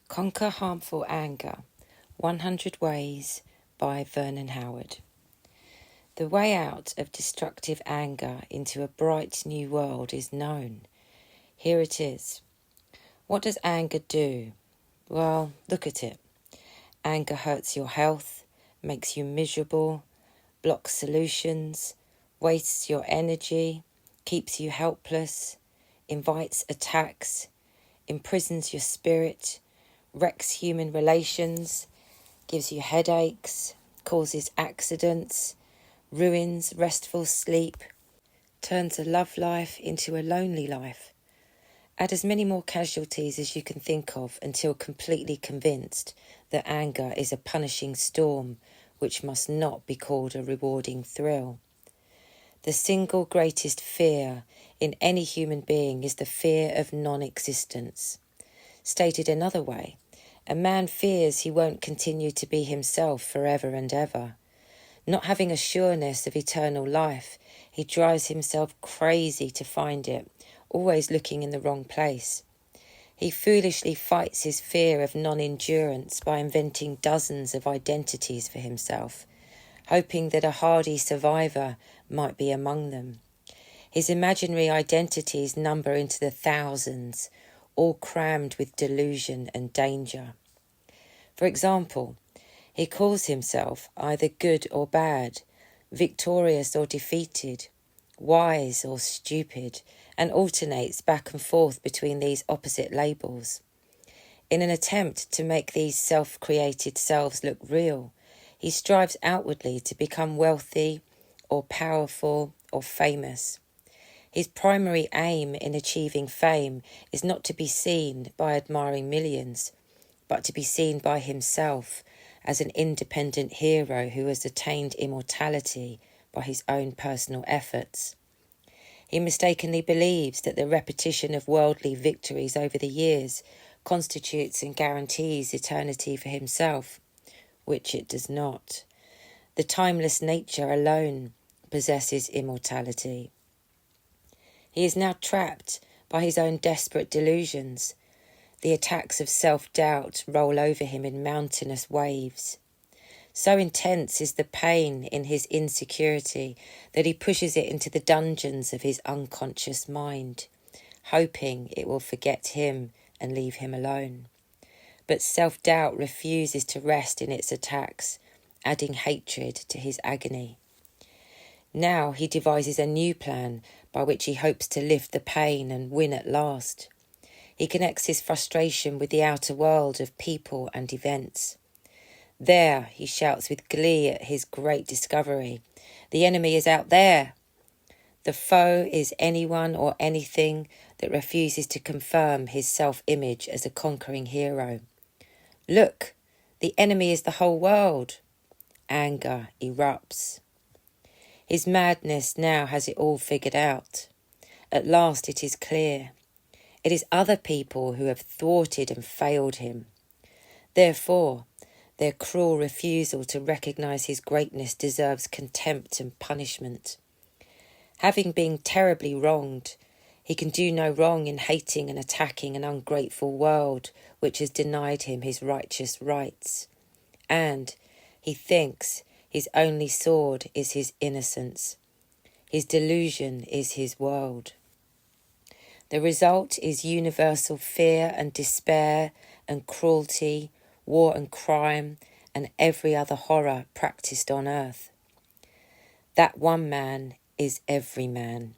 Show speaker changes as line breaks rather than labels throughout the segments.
Conquer Harmful Anger, 100 Ways by Vernon. The way out of destructive anger into a bright new world is known. Here it is. What does anger do? Well, look at it. Anger hurts your health, makes you miserable, blocks solutions, wastes your energy, keeps you helpless, invites attacks, imprisons your spirit, wrecks human relations, gives you headaches, causes accidents, ruins restful sleep, turns a love life into a lonely life. Add as many more casualties as you can think of until completely convinced that anger is a punishing storm which must not be called a rewarding thrill. The single greatest fear in any human being is the fear of non-existence. Stated another way, a man fears he won't continue to be himself forever and ever. Not having a sureness of eternal life, he drives himself crazy to find it, always looking in the wrong place. He foolishly fights his fear of non-endurance by inventing dozens of identities for himself, hoping that a hardy survivor might be among them. His imaginary identities number into the thousands, all crammed with delusion and danger. For example, he calls himself either good or bad, victorious or defeated, wise or stupid, and alternates back and forth between these opposite labels. In an attempt to make these self-created selves look real, he strives outwardly to become wealthy or powerful or famous. His primary aim in achieving fame is not to be seen by admiring millions, but to be seen by himself as an independent hero who has attained immortality by his own personal efforts. He mistakenly believes that the repetition of worldly victories over the years constitutes and guarantees eternity for himself, which it does not. The timeless nature alone possesses immortality. He is now trapped by his own desperate delusions. The attacks of self-doubt roll over him in mountainous waves. So intense is the pain in his insecurity that he pushes it into the dungeons of his unconscious mind, hoping it will forget him and leave him alone. But self-doubt refuses to rest in its attacks, adding hatred to his agony. Now he devises a new plan by which he hopes to lift the pain and win at last. He connects his frustration with the outer world of people and events. There, he shouts with glee at his great discovery. The enemy is out there. The foe is anyone or anything that refuses to confirm his self-image as a conquering hero. Look, the enemy is the whole world. Anger erupts. His madness now has it all figured out. At last it is clear. It is other people who have thwarted and failed him. Therefore, their cruel refusal to recognise his greatness deserves contempt and punishment. Having been terribly wronged, he can do no wrong in hating and attacking an ungrateful world which has denied him his righteous rights. And, he thinks, his only sword is his innocence. His delusion is his world. The result is universal fear and despair and cruelty, war and crime, and every other horror practiced on earth. That one man is every man,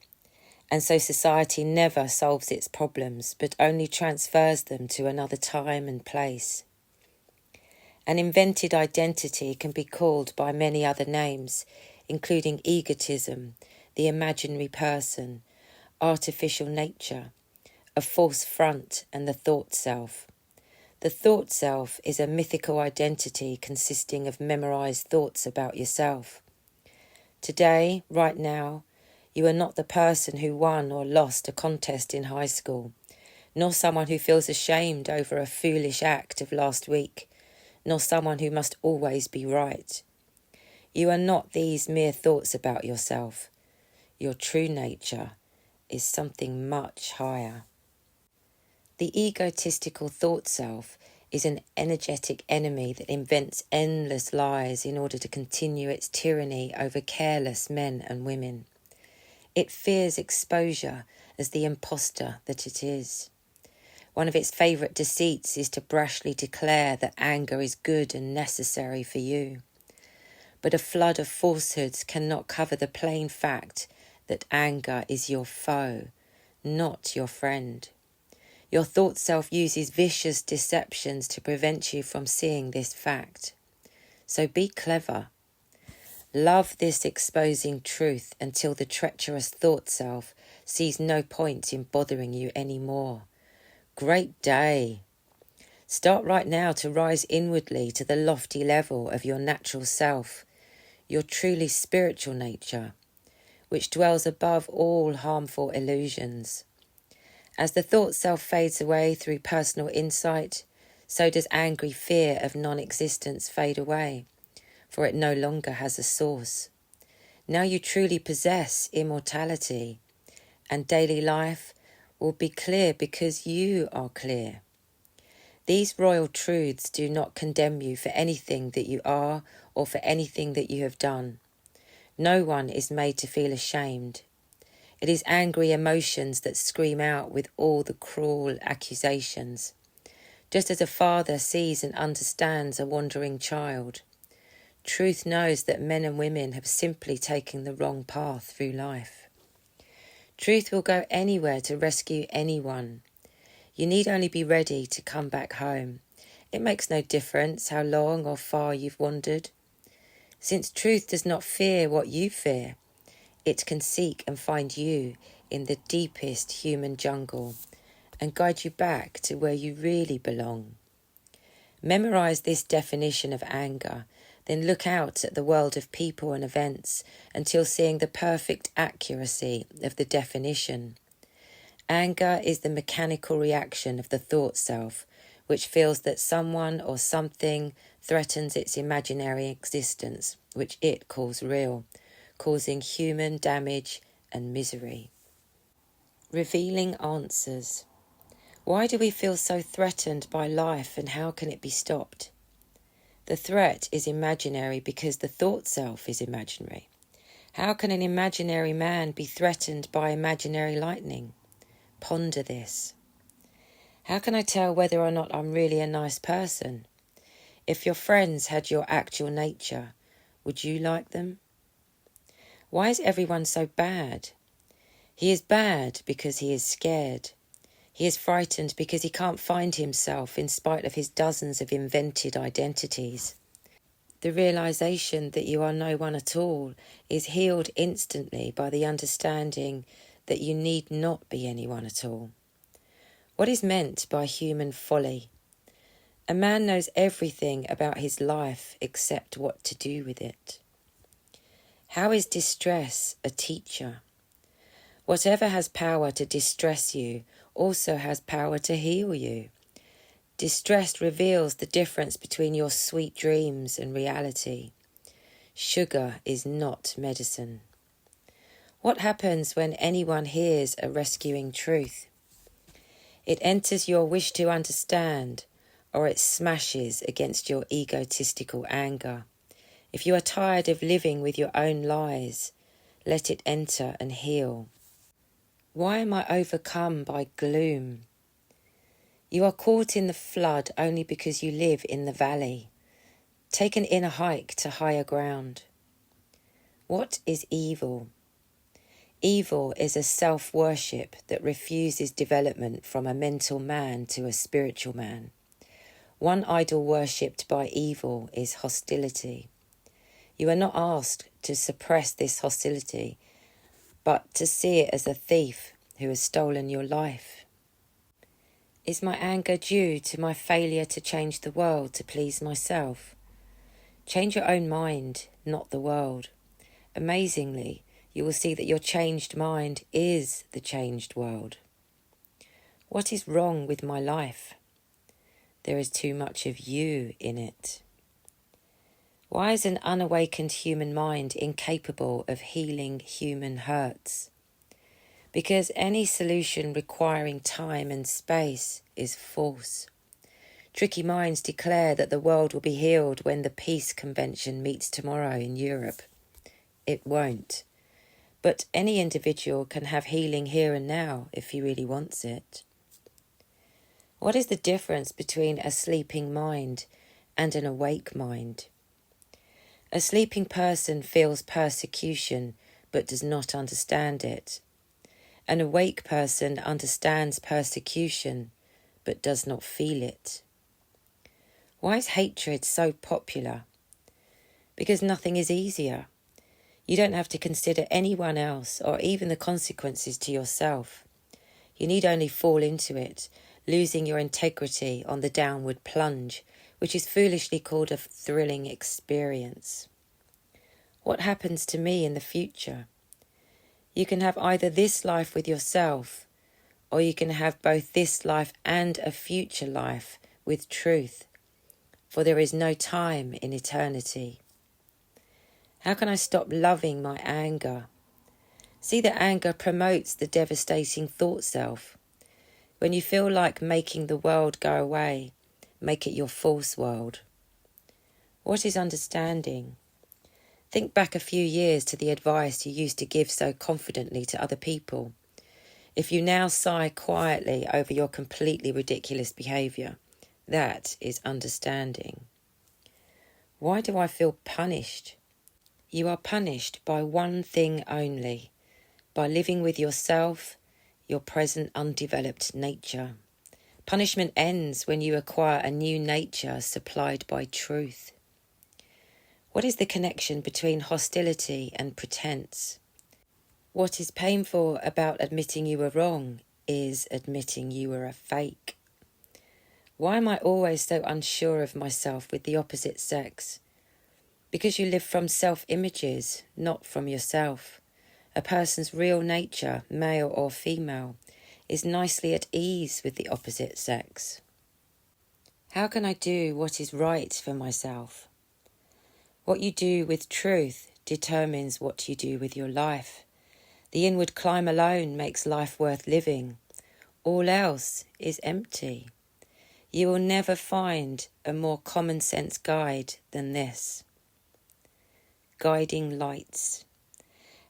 and so society never solves its problems, but only transfers them to another time and place. An invented identity can be called by many other names, including egotism, the imaginary person, artificial nature, a false front, and the thought self. The thought self is a mythical identity consisting of memorized thoughts about yourself. Today, right now, you are not the person who won or lost a contest in high school, nor someone who feels ashamed over a foolish act of last week, nor someone who must always be right. You are not these mere thoughts about yourself. Your true nature is something much higher. The egotistical thought self is an energetic enemy that invents endless lies in order to continue its tyranny over careless men and women. It fears exposure as the imposter that it is. One of its favourite deceits is to brashly declare that anger is good and necessary for you. But a flood of falsehoods cannot cover the plain fact that anger is your foe, not your friend. Your thought self uses vicious deceptions to prevent you from seeing this fact. So be clever. Love this exposing truth until the treacherous thought self sees no point in bothering you anymore. Great day! Start right now to rise inwardly to the lofty level of your natural self, your truly spiritual nature, which dwells above all harmful illusions. As the thought self fades away through personal insight, so does angry fear of non-existence fade away, for it no longer has a source. Now you truly possess immortality, and daily life will be clear because you are clear. These royal truths do not condemn you for anything that you are or for anything that you have done. No one is made to feel ashamed. It is angry emotions that scream out with all the cruel accusations. Just as a father sees and understands a wandering child, truth knows that men and women have simply taken the wrong path through life. Truth will go anywhere to rescue anyone. You need only be ready to come back home. It makes no difference how long or far you've wandered. Since truth does not fear what you fear, it can seek and find you in the deepest human jungle and guide you back to where you really belong. Memorize this definition of anger, then look out at the world of people and events until seeing the perfect accuracy of the definition. Anger is the mechanical reaction of the thought self, which feels that someone or something threatens its imaginary existence, which it calls real, causing human damage and misery. Revealing answers. Why do we feel so threatened by life, and how can it be stopped? The threat is imaginary because the thought self is imaginary. How can an imaginary man be threatened by imaginary lightning? Ponder this. How can I tell whether or not I'm really a nice person? If your friends had your actual nature, would you like them? Why is everyone so bad? He is bad because he is scared. He is frightened because he can't find himself in spite of his dozens of invented identities. The realization that you are no one at all is healed instantly by the understanding that you need not be anyone at all. What is meant by human folly? A man knows everything about his life except what to do with it. How is distress a teacher? Whatever has power to distress you also has power to heal you. Distress reveals the difference between your sweet dreams and reality. Sugar is not medicine. What happens when anyone hears a rescuing truth? It enters your wish to understand, or it smashes against your egotistical anger. If you are tired of living with your own lies, let it enter and heal. Why am I overcome by gloom? You are caught in the flood only because you live in the valley. Take an inner hike to higher ground. What is evil? Evil is a self-worship that refuses development from a mental man to a spiritual man. One idol worshipped by evil is hostility. You are not asked to suppress this hostility, but to see it as a thief who has stolen your life. Is my anger due to my failure to change the world to please myself? Change your own mind, not the world. Amazingly, you will see that your changed mind is the changed world. What is wrong with my life? There is too much of you in it. Why is an unawakened human mind incapable of healing human hurts? Because any solution requiring time and space is false. Tricky minds declare that the world will be healed when the peace convention meets tomorrow in Europe. It won't. But any individual can have healing here and now if he really wants it. What is the difference between a sleeping mind and an awake mind? A sleeping person feels persecution but does not understand it. An awake person understands persecution but does not feel it. Why is hatred so popular? Because nothing is easier. You don't have to consider anyone else or even the consequences to yourself. You need only fall into it, losing your integrity on the downward plunge, which is foolishly called a thrilling experience. What happens to me in the future? You can have either this life with yourself, or you can have both this life and a future life with truth, for there is no time in eternity. How can I stop loving my anger? See that anger promotes the devastating thought self. When you feel like making the world go away, make it your false world. What is understanding? Think back a few years to the advice you used to give so confidently to other people. If you now sigh quietly over your completely ridiculous behaviour, that is understanding. Why do I feel punished? You are punished by one thing only, by living with yourself, your present undeveloped nature. Punishment ends when you acquire a new nature supplied by truth. What is the connection between hostility and pretense? What is painful about admitting you were wrong is admitting you were a fake. Why am I always so unsure of myself with the opposite sex? Because you live from self-images, not from yourself. A person's real nature, male or female, is nicely at ease with the opposite sex. How can I do what is right for myself? What you do with truth determines what you do with your life. The inward climb alone makes life worth living. All else is empty. You will never find a more common sense guide than this. Guiding lights.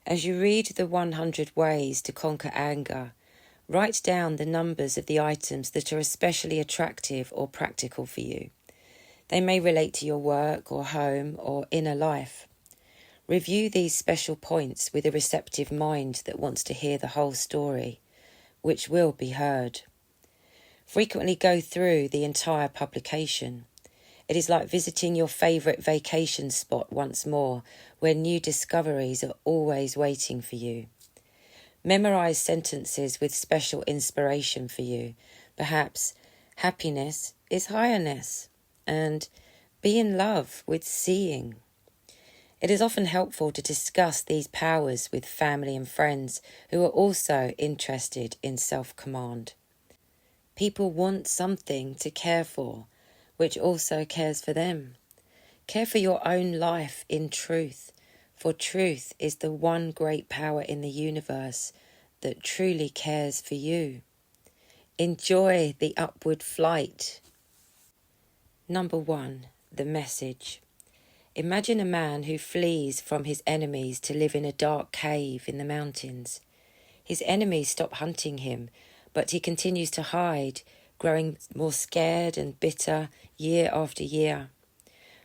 As you read the 100 ways to conquer anger, write down the numbers of the items that are especially attractive or practical for you. They may relate to your work or home or inner life. Review these special points with a receptive mind that wants to hear the whole story, which will be heard. Frequently go through the entire publication. It is like visiting your favourite vacation spot once more, where new discoveries are always waiting for you. Memorise sentences with special inspiration for you. Perhaps, happiness is higherness, and be in love with seeing. It is often helpful to discuss these powers with family and friends who are also interested in self-command. People want something to care for, which also cares for them. Care for your own life in truth, for truth is the one great power in the universe that truly cares for you. Enjoy the upward flight. Number 1, the message. Imagine a man who flees from his enemies to live in a dark cave in the mountains. His enemies stop hunting him, but he continues to hide, growing more scared and bitter year after year.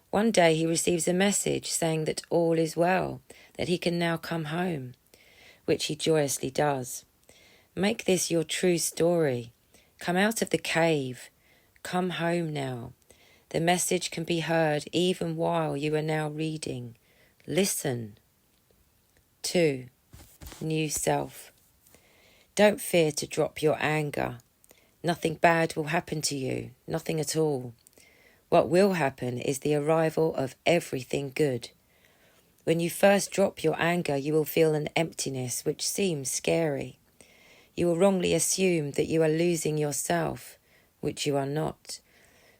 One day he receives a message saying that all is well, that he can now come home, which he joyously does. Make this your true story. Come out of the cave. Come home now. The message can be heard even while you are now reading. Listen. 2. New self. Don't fear to drop your anger. Nothing bad will happen to you, nothing at all. What will happen is the arrival of everything good. When you first drop your anger, you will feel an emptiness which seems scary. You will wrongly assume that you are losing yourself, which you are not.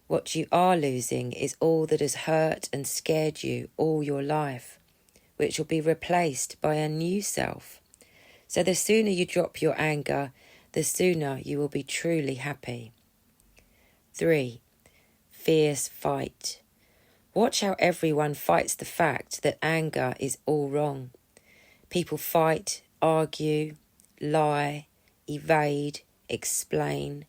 What you are losing is all that has hurt and scared you all your life, which will be replaced by a new self. So the sooner you drop your anger, the sooner you will be truly happy. 3. fierce fight. Watch how everyone fights the fact that anger is all wrong. People fight, argue, lie, evade, explain,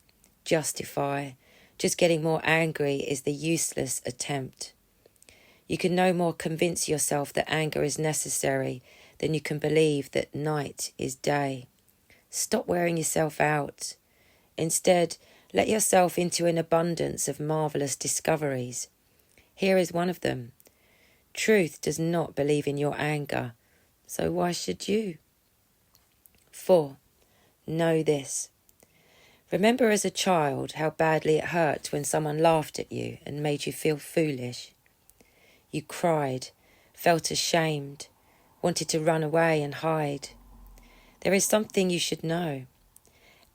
justify. Just getting more angry is the useless attempt. You can no more convince yourself that anger is necessary than you can believe that night is day. Stop wearing yourself out. Instead, let yourself into an abundance of marvellous discoveries. Here is one of them. Truth does not believe in your anger, so why should you? 4. Know this. Remember as a child how badly it hurt when someone laughed at you and made you feel foolish. You cried, felt ashamed, wanted to run away and hide. There is something you should know.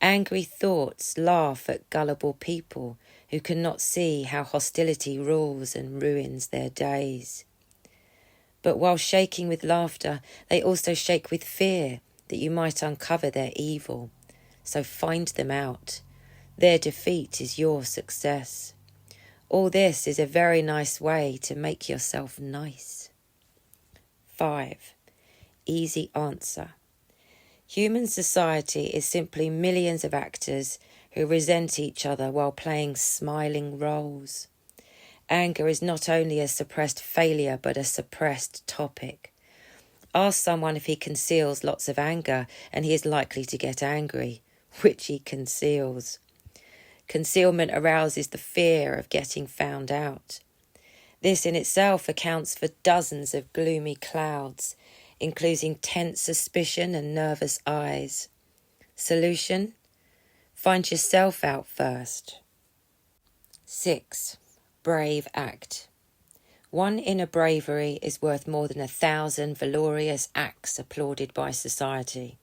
Angry thoughts laugh at gullible people who cannot see how hostility rules and ruins their days. But while shaking with laughter, they also shake with fear that you might uncover their evil. So find them out. Their defeat is your success. All this is a very nice way to make yourself nice. 5. Easy answer. Human society is simply millions of actors who resent each other while playing smiling roles. Anger is not only a suppressed failure but a suppressed topic. Ask someone if he conceals lots of anger and he is likely to get angry, which he conceals. Concealment arouses the fear of getting found out. This in itself accounts for dozens of gloomy clouds, including tense suspicion and nervous eyes. Solution? Find yourself out first. 6. Brave act. One inner bravery is worth more than 1,000 valorous acts applauded by society.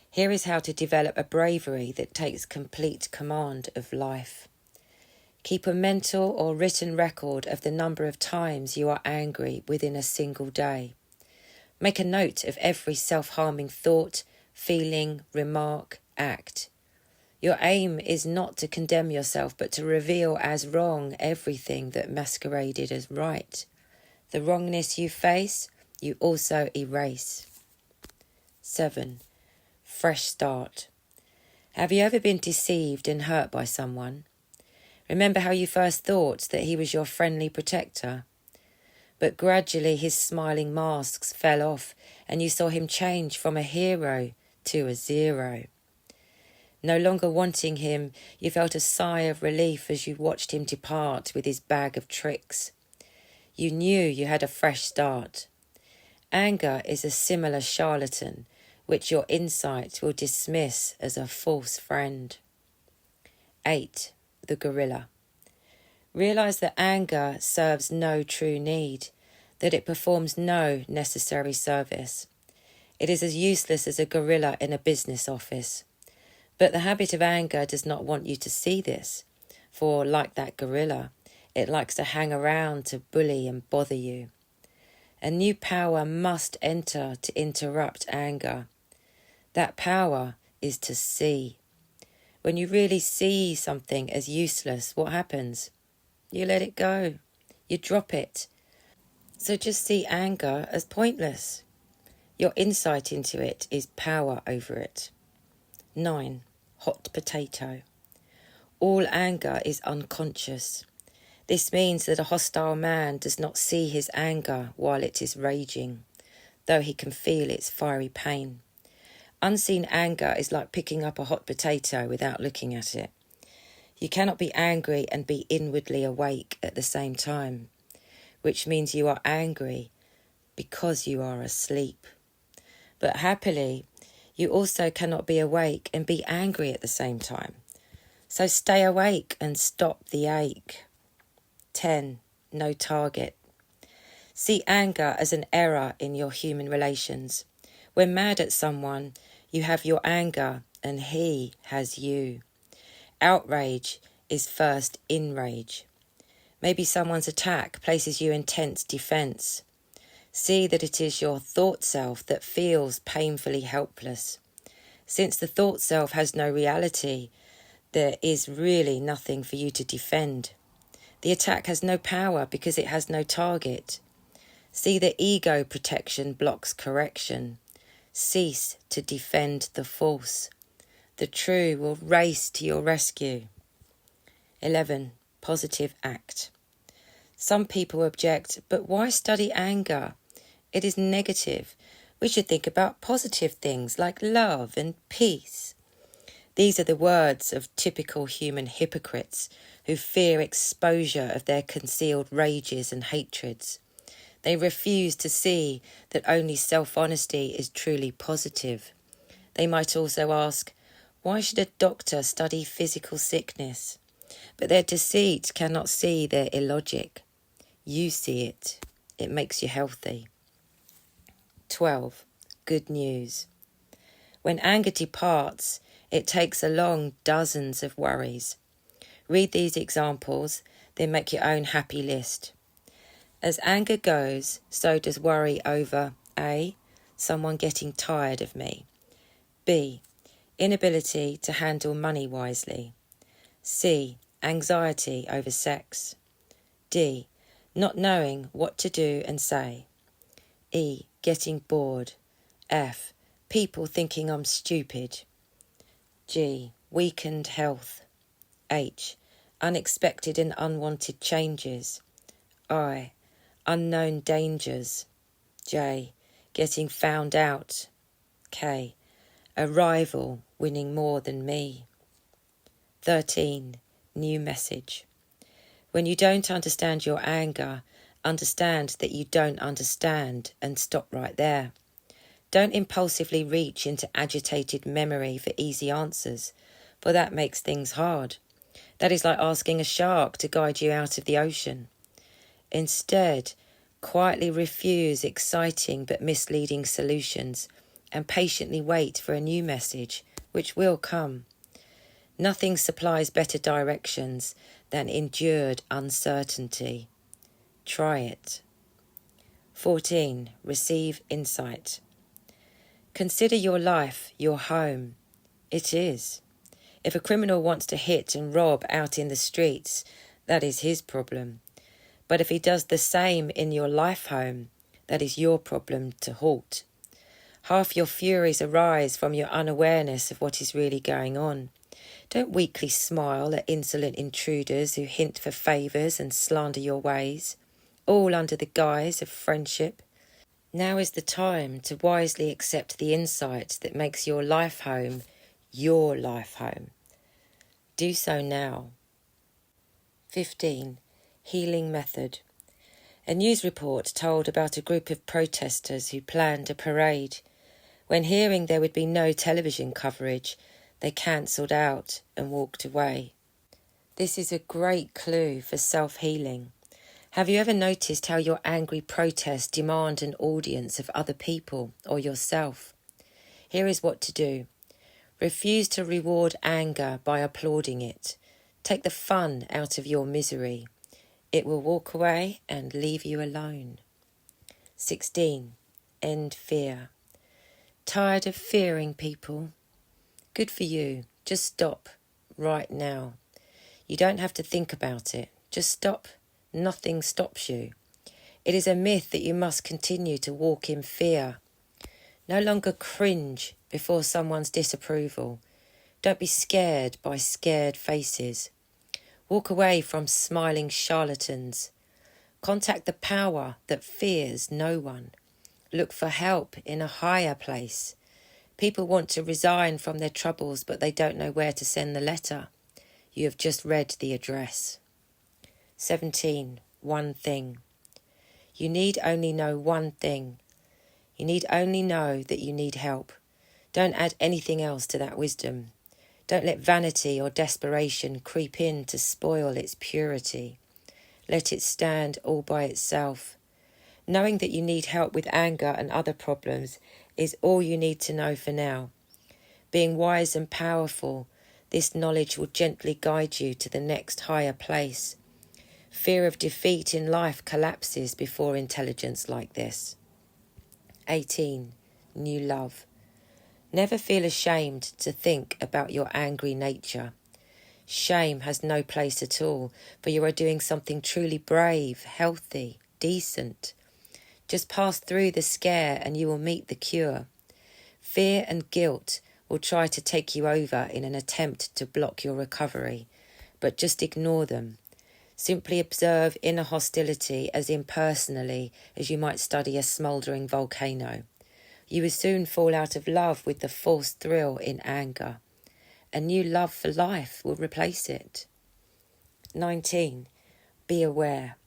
Here is how to develop a bravery that takes complete command of life. Keep a mental or written record of the number of times you are angry within a single day. Make a note of every self-harming thought, feeling, remark, act. Your aim is not to condemn yourself, but to reveal as wrong everything that masqueraded as right. The wrongness you face, you also erase. 7. Fresh start. Have you ever been deceived and hurt by someone? Remember how you first thought that he was your friendly protector? But gradually his smiling masks fell off and you saw him change from a hero to a zero. No longer wanting him, you felt a sigh of relief as you watched him depart with his bag of tricks. You knew you had a fresh start. Anger is a similar charlatan, which your insight will dismiss as a false friend. 8. The gorilla. Realize that anger serves no true need, that it performs no necessary service. It is as useless as a gorilla in a business office. But the habit of anger does not want you to see this, for like that gorilla, it likes to hang around to bully and bother you. A new power must enter to interrupt anger. That power is to see. When you really see something as useless, what happens? You let it go. You drop it. So just see anger as pointless. Your insight into it is power over it. 9. Hot potato. All anger is unconscious. This means that a hostile man does not see his anger while it is raging, though he can feel its fiery pain. Unseen anger is like picking up a hot potato without looking at it. You cannot be angry and be inwardly awake at the same time, which means you are angry because you are asleep. But happily, you also cannot be awake and be angry at the same time. So stay awake and stop the ache. 10. No target. See anger as an error in your human relations. When mad at someone, you have your anger and he has you. Outrage is first enrage. Maybe someone's attack places you in tense defense. See that it is your thought self that feels painfully helpless. Since the thought self has no reality, there is really nothing for you to defend. The attack has no power because it has no target. See, the ego protection blocks correction. Cease to defend the false. The true will race to your rescue. 11. Positive act. Some people object, but why study anger? It is negative. We should think about positive things like love and peace. These are the words of typical human hypocrites who fear exposure of their concealed rages and hatreds. They refuse to see that only self-honesty is truly positive. They might also ask, why should a doctor study physical sickness? But their deceit cannot see their illogic. You see it. It makes you healthy. 12. Good news. When anger departs, it takes along dozens of worries. Read these examples, then make your own happy list. As anger goes, so does worry over A. Someone getting tired of me. B. Inability to handle money wisely. C. Anxiety over sex. D. Not knowing what to do and say. E. Getting bored. F. People thinking I'm stupid. G. Weakened health. H. Unexpected and unwanted changes. I. Unknown dangers. J. Getting found out. K. A rival winning more than me. 13. New message. When you don't understand your anger, understand that you don't understand and stop right there. Don't impulsively reach into agitated memory for easy answers, for that makes things hard. That is like asking a shark to guide you out of the ocean. Instead, quietly refuse exciting but misleading solutions and patiently wait for a new message, which will come. Nothing supplies better directions than endured uncertainty. Try it. 14. Receive insight. Consider your life your home. It is. If a criminal wants to hit and rob out in the streets, that is his problem. But if he does the same in your life home, that is your problem to halt. Half your furies arise from your unawareness of what is really going on. Don't weakly smile at insolent intruders who hint for favours and slander your ways, all under the guise of friendship. Now is the time to wisely accept the insight that makes your life home your life home. Do so now. 15. Healing method. A news report told about a group of protesters who planned a parade. When hearing there would be no television coverage, they cancelled out and walked away. This is a great clue for self-healing. Have you ever noticed how your angry protests demand an audience of other people or yourself? Here is what to do. Refuse to reward anger by applauding it. Take the fun out of your misery. It will walk away and leave you alone. 16. End fear. Tired of fearing people? Good for you. Just stop right now. You don't have to think about it. Just stop. Nothing stops you. It is a myth that you must continue to walk in fear. No longer cringe before someone's disapproval. Don't be scared by scared faces. Walk away from smiling charlatans. Contact the power that fears no one. Look for help in a higher place. People want to resign from their troubles, but they don't know where to send the letter. You have just read the address. 17. One thing. You need only know one thing. You need only know that you need help. Don't add anything else to that wisdom. Don't let vanity or desperation creep in to spoil its purity. Let it stand all by itself. Knowing that you need help with anger and other problems is all you need to know for now. Being wise and powerful, this knowledge will gently guide you to the next higher place. Fear of defeat in life collapses before intelligence like this. 18. New love. Never feel ashamed to think about your angry nature. Shame has no place at all, for you are doing something truly brave, healthy, decent. Just pass through the scare and you will meet the cure. Fear and guilt will try to take you over in an attempt to block your recovery, but just ignore them. Simply observe inner hostility as impersonally as you might study a smouldering volcano. You will soon fall out of love with the false thrill in anger. A new love for life will replace it. 19. Be aware.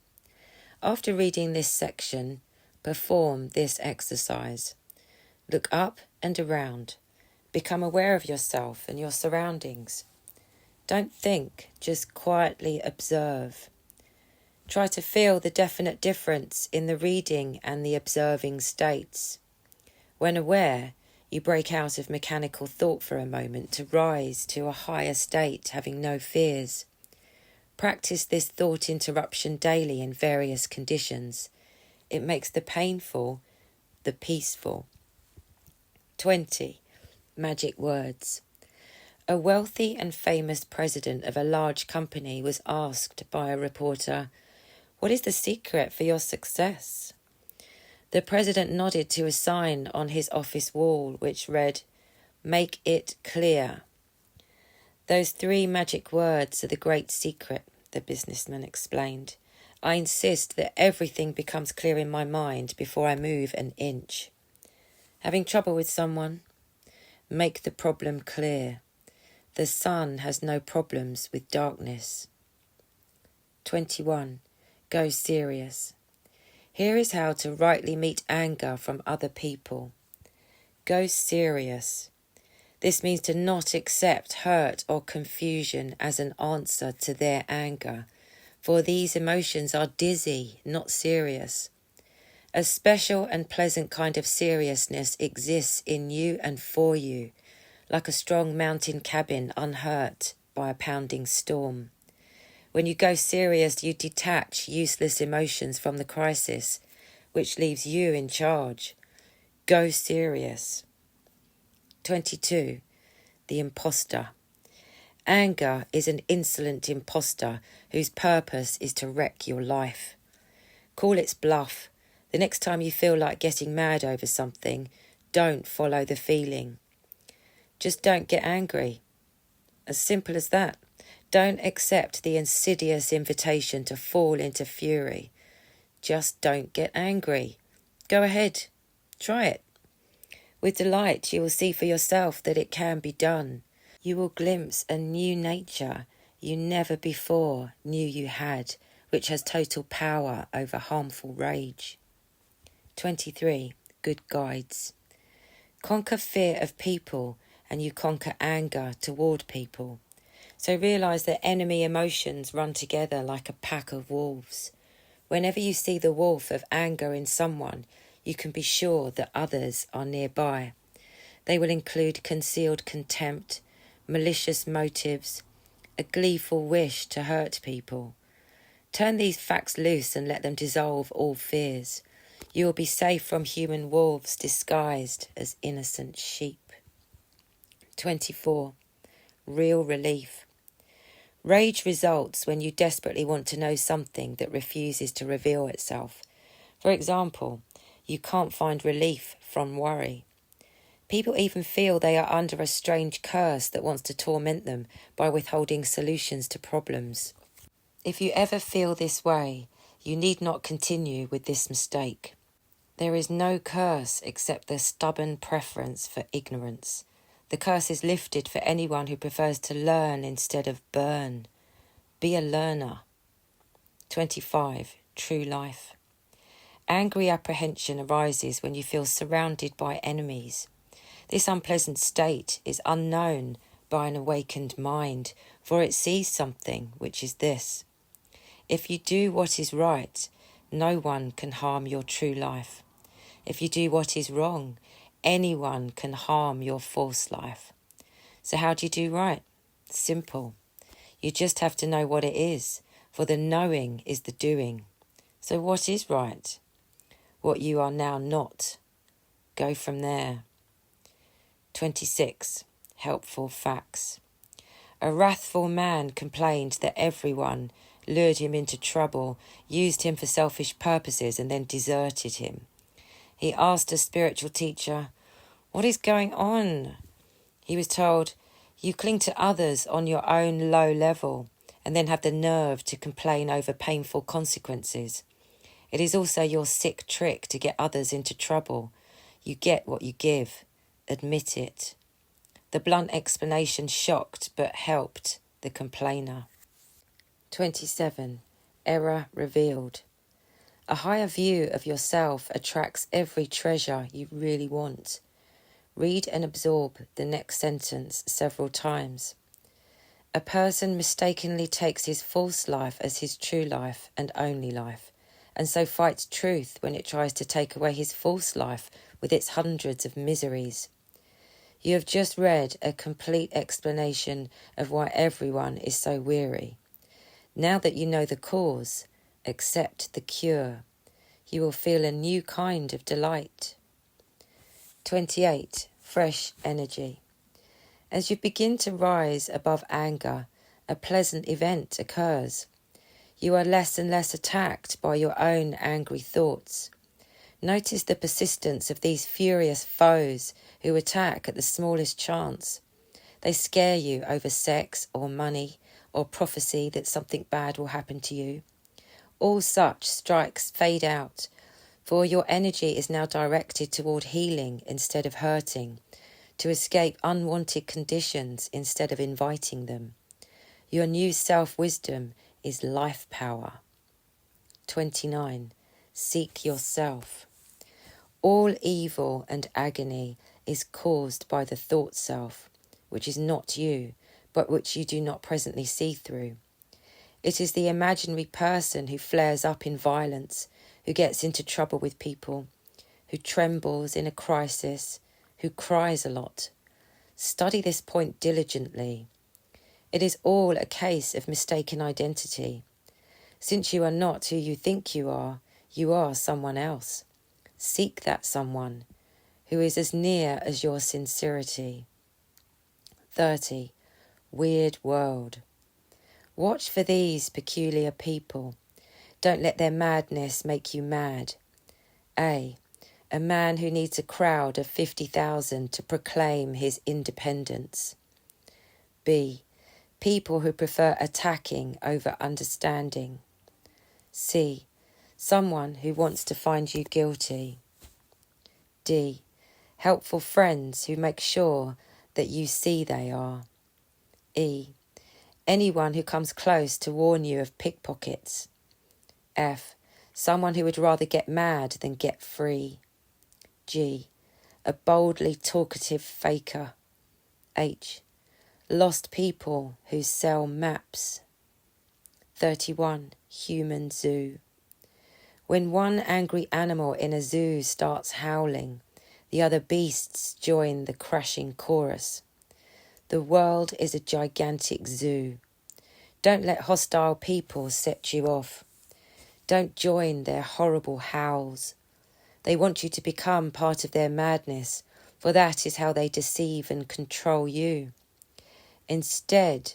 After reading this section, perform this exercise. Look up and around. Become aware of yourself and your surroundings. Don't think, just quietly observe. Try to feel the definite difference in the reading and the observing states. When aware, you break out of mechanical thought for a moment to rise to a higher state, having no fears. Practice this thought interruption daily in various conditions. It makes the painful the peaceful. 20. Magic words. A wealthy and famous president of a large company was asked by a reporter, "What is the secret for your success?" The president nodded to a sign on his office wall which read, "Make it clear." "Those 3 magic words are the great secret," the businessman explained. "I insist that everything becomes clear in my mind before I move an inch." Having trouble with someone? Make the problem clear. The sun has no problems with darkness. 21. Go serious. Here is how to rightly meet anger from other people. Go serious. This means to not accept hurt or confusion as an answer to their anger, for these emotions are dizzy, not serious. A special and pleasant kind of seriousness exists in you and for you, like a strong mountain cabin unhurt by a pounding storm. When you go serious, you detach useless emotions from the crisis, which leaves you in charge. Go serious. 22. The imposter. Anger is an insolent imposter whose purpose is to wreck your life. Call its bluff. The next time you feel like getting mad over something, don't follow the feeling. Just don't get angry. As simple as that. Don't accept the insidious invitation to fall into fury. Just don't get angry. Go ahead. Try it. With delight, you will see for yourself that it can be done. You will glimpse a new nature you never before knew you had, which has total power over harmful rage. 23. Good guides. Conquer fear of people and you conquer anger toward people. So realise that enemy emotions run together like a pack of wolves. Whenever you see the wolf of anger in someone, you can be sure that others are nearby. They will include concealed contempt, malicious motives, a gleeful wish to hurt people. Turn these facts loose and let them dissolve all fears. You will be safe from human wolves disguised as innocent sheep. 24. Real relief. Rage results when you desperately want to know something that refuses to reveal itself. For example, you can't find relief from worry. People even feel they are under a strange curse that wants to torment them by withholding solutions to problems. If you ever feel this way, you need not continue with this mistake. There is no curse except the stubborn preference for ignorance. The curse is lifted for anyone who prefers to learn instead of burn. Be a learner. 25. True life. Angry apprehension arises when you feel surrounded by enemies. This unpleasant state is unknown by an awakened mind, for it sees something, which is this: if you do what is right, no one can harm your true life. If you do what is wrong, anyone can harm your false life. So how do you do right? Simple. You just have to know what it is, for the knowing is the doing. So what is right? What you are now not. Go from there. 26. Helpful facts. A wrathful man complained that everyone lured him into trouble, used him for selfish purposes, and then deserted him. He asked a spiritual teacher, "What is going on?" He was told, "You cling to others on your own low level and then have the nerve to complain over painful consequences. It is also your sick trick to get others into trouble. You get what you give. Admit it." The blunt explanation shocked but helped the complainer. 27. Error revealed. A higher view of yourself attracts every treasure you really want. Read and absorb the next sentence several times. A person mistakenly takes his false life as his true life and only life, and so fights truth when it tries to take away his false life with its hundreds of miseries. You have just read a complete explanation of why everyone is so weary. Now that you know the cause, accept the cure. You will feel a new kind of delight. 28. Fresh energy. As you begin to rise above anger, a pleasant event occurs. You are less and less attacked by your own angry thoughts. Notice the persistence of these furious foes who attack at the smallest chance. They scare you over sex or money or prophecy that something bad will happen to you. All such strikes fade out, for your energy is now directed toward healing instead of hurting, to escape unwanted conditions instead of inviting them. Your new self-wisdom is life power. 29. Seek yourself. All evil and agony is caused by the thought self, which is not you, but which you do not presently see through. It is the imaginary person who flares up in violence, who gets into trouble with people, who trembles in a crisis, who cries a lot. Study this point diligently. It is all a case of mistaken identity. Since you are not who you think you are someone else. Seek that someone who is as near as your sincerity. 30. Weird world. Watch for these peculiar people. Don't let their madness make you mad. A man who needs a crowd of 50,000 to proclaim his independence. B. People who prefer attacking over understanding. C. Someone who wants to find you guilty. D. Helpful friends who make sure that you see they are. E. Anyone who comes close to warn you of pickpockets. F. Someone who would rather get mad than get free. G. A boldly talkative faker. H. Lost people who sell maps. 31. Human zoo. When one angry animal in a zoo starts howling, the other beasts join the crashing chorus. The world is a gigantic zoo. Don't let hostile people set you off. Don't join their horrible howls. They want you to become part of their madness, for that is how they deceive and control you. Instead,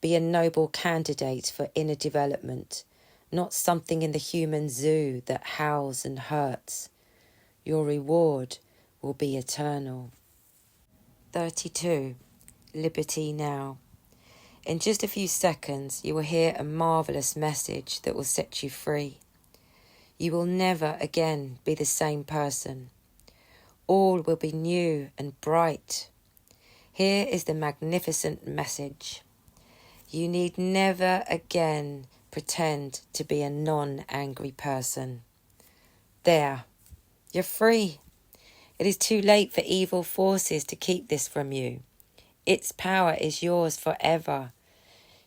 be a noble candidate for inner development, not something in the human zoo that howls and hurts. Your reward will be eternal. 32. Liberty now. In just a few seconds, you will hear a marvellous message that will set you free. You will never again be the same person. All will be new and bright. Here is the magnificent message. You need never again pretend to be a non-angry person. There, you're free. It is too late for evil forces to keep this from you. Its power is yours forever.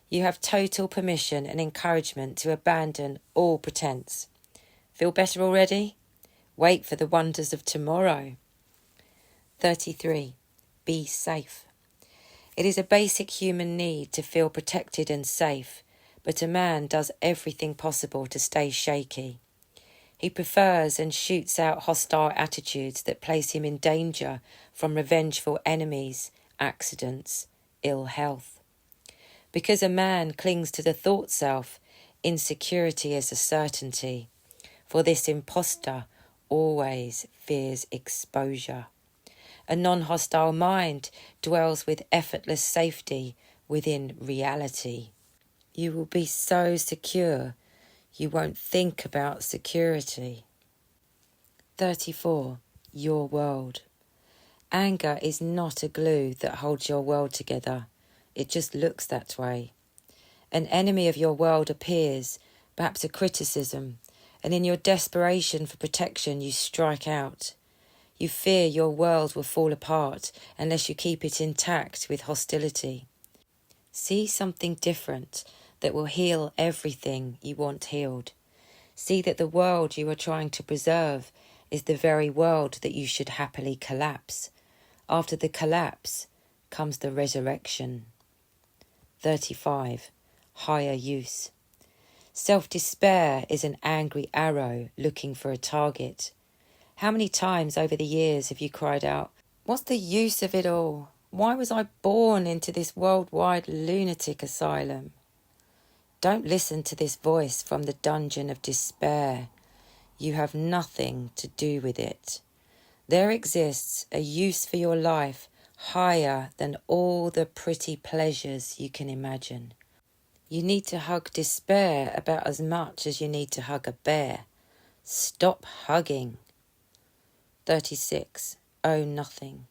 You have total permission and encouragement to abandon all pretense. Feel better already? Wait for the wonders of tomorrow. 33. Be safe. It is a basic human need to feel protected and safe, but a man does everything possible to stay shaky. He prefers and shoots out hostile attitudes that place him in danger from revengeful enemies, accidents, ill health. Because a man clings to the thought self, insecurity is a certainty. For this imposter always fears exposure. A non-hostile mind dwells with effortless safety within reality. You will be so secure, you won't think about security. 34. Your world. Anger is not a glue that holds your world together. It just looks that way. An enemy of your world appears, perhaps a criticism, and in your desperation for protection you strike out. You fear your world will fall apart unless you keep it intact with hostility. See something different that will heal everything you want healed. See that the world you are trying to preserve is the very world that you should happily collapse. After the collapse comes the resurrection. 35. Higher use. Self-despair is an angry arrow looking for a target. How many times over the years have you cried out, "What's the use of it all? Why was I born into this worldwide lunatic asylum?" Don't listen to this voice from the dungeon of despair. You have nothing to do with it. There exists a use for your life higher than all the pretty pleasures you can imagine. You need to hug despair about as much as you need to hug a bear. Stop hugging. 36. Oh, nothing.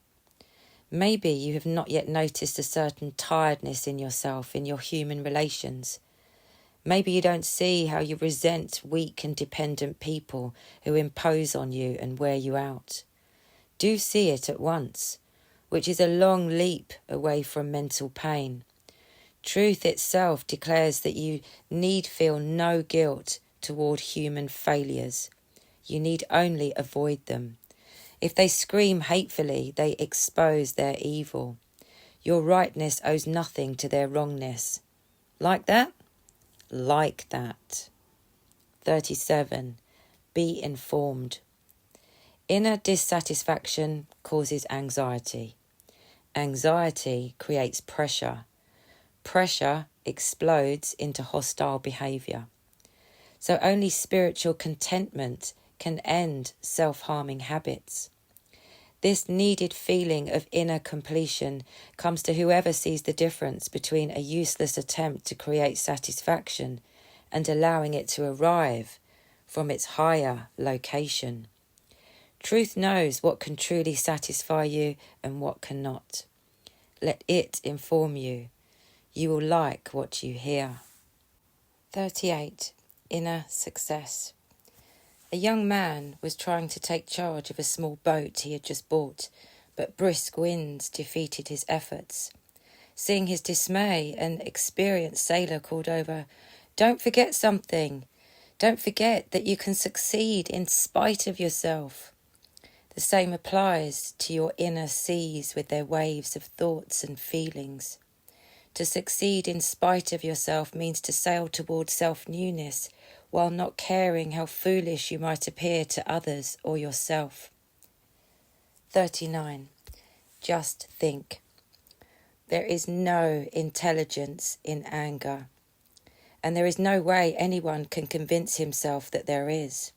Maybe you have not yet noticed a certain tiredness in yourself, in your human relations. Maybe you don't see how you resent weak and dependent people who impose on you and wear you out. Do see it at once, which is a long leap away from mental pain. Truth itself declares that you need feel no guilt toward human failures. You need only avoid them. If they scream hatefully, they expose their evil. Your rightness owes nothing to their wrongness. Like that? Like that. 37. Be informed. Inner dissatisfaction causes anxiety. Anxiety creates pressure. Pressure explodes into hostile behaviour. So only spiritual contentment can end self-harming habits. This needed feeling of inner completion comes to whoever sees the difference between a useless attempt to create satisfaction and allowing it to arrive from its higher location. Truth knows what can truly satisfy you and what cannot. Let it inform you. You will like what you hear. 38. Inner success. A young man was trying to take charge of a small boat he had just bought, but brisk winds defeated his efforts. Seeing his dismay, an experienced sailor called over, "Don't forget something. Don't forget that you can succeed in spite of yourself." The same applies to your inner seas with their waves of thoughts and feelings. To succeed in spite of yourself means to sail towards self-newness while not caring how foolish you might appear to others or yourself. 39. Just think. There is no intelligence in anger, and there is no way anyone can convince himself that there is.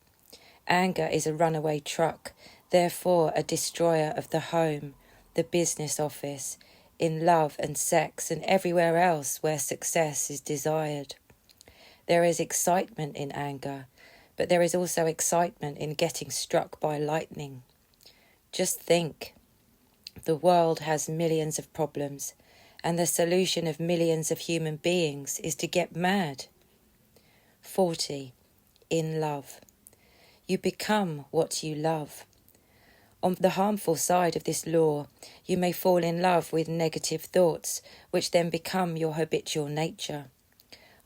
Anger is a runaway truck, therefore a destroyer of the home, the business office, in love and sex and everywhere else where success is desired. There is excitement in anger, but there is also excitement in getting struck by lightning. Just think. The world has millions of problems, and the solution of millions of human beings is to get mad. 40. In love. You become what you love. On the harmful side of this law, you may fall in love with negative thoughts, which then become your habitual nature.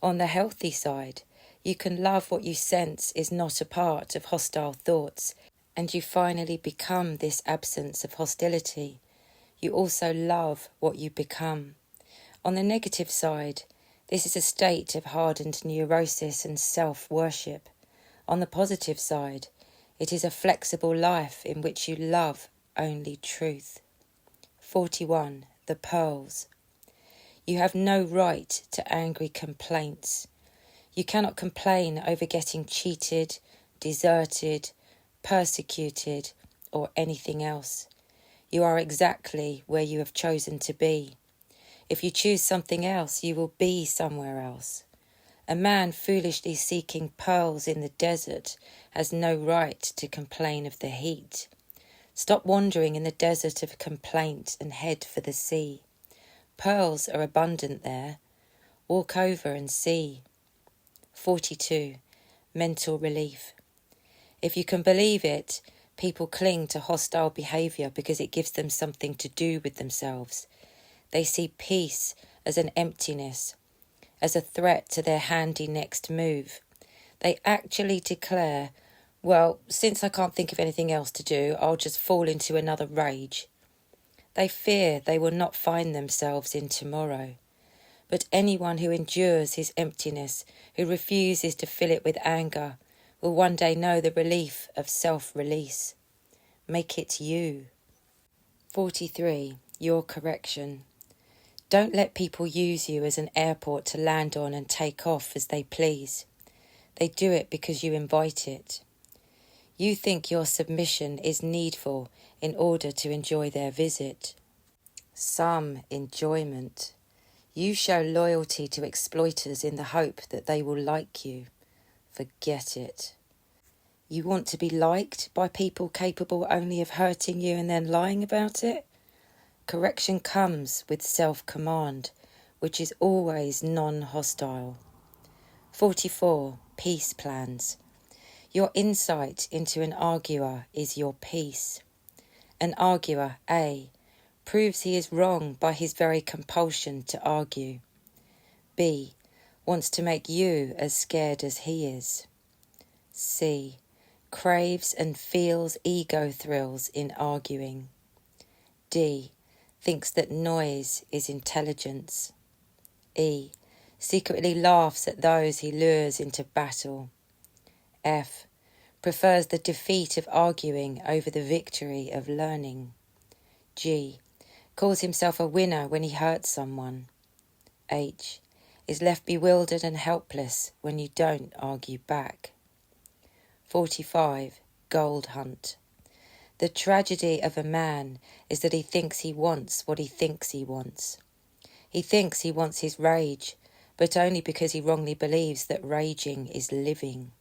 On the healthy side, you can love what you sense is not a part of hostile thoughts, and you finally become this absence of hostility. You also love what you become. On the negative side, this is a state of hardened neurosis and self-worship. On the positive side, it is a flexible life in which you love only truth. 41. The pearls. You have no right to angry complaints. You cannot complain over getting cheated, deserted, persecuted, or anything else. You are exactly where you have chosen to be. If you choose something else, you will be somewhere else. A man foolishly seeking pearls in the desert has no right to complain of the heat. Stop wandering in the desert of complaint and head for the sea. Pearls are abundant there. Walk over and see. 42. Mental relief. If you can believe it, people cling to hostile behaviour because it gives them something to do with themselves. They see peace as an emptiness, as a threat to their handy next move. They actually declare, well, since I can't think of anything else to do, I'll just fall into another rage. They fear they will not find themselves in tomorrow. But anyone who endures his emptiness, who refuses to fill it with anger, will one day know the relief of self-release. Make it you. 43. Your correction. Don't let people use you as an airport to land on and take off as they please. They do it because you invite it. You think your submission is needful in order to enjoy their visit. Some enjoyment. You show loyalty to exploiters in the hope that they will like you. Forget it. You want to be liked by people capable only of hurting you and then lying about it? Correction comes with self-command, which is always non-hostile. 44. Peace plans. Your insight into an arguer is your peace. An arguer, A, proves he is wrong by his very compulsion to argue. B, wants to make you as scared as he is. C, craves and feels ego thrills in arguing. D, thinks that noise is intelligence. E, secretly laughs at those he lures into battle. F, prefers the defeat of arguing over the victory of learning. G, calls himself a winner when he hurts someone. H, is left bewildered and helpless when you don't argue back. 45. Gold hunt. The tragedy of a man is that he thinks he wants what he thinks he wants. He thinks he wants his rage, but only because he wrongly believes that raging is living.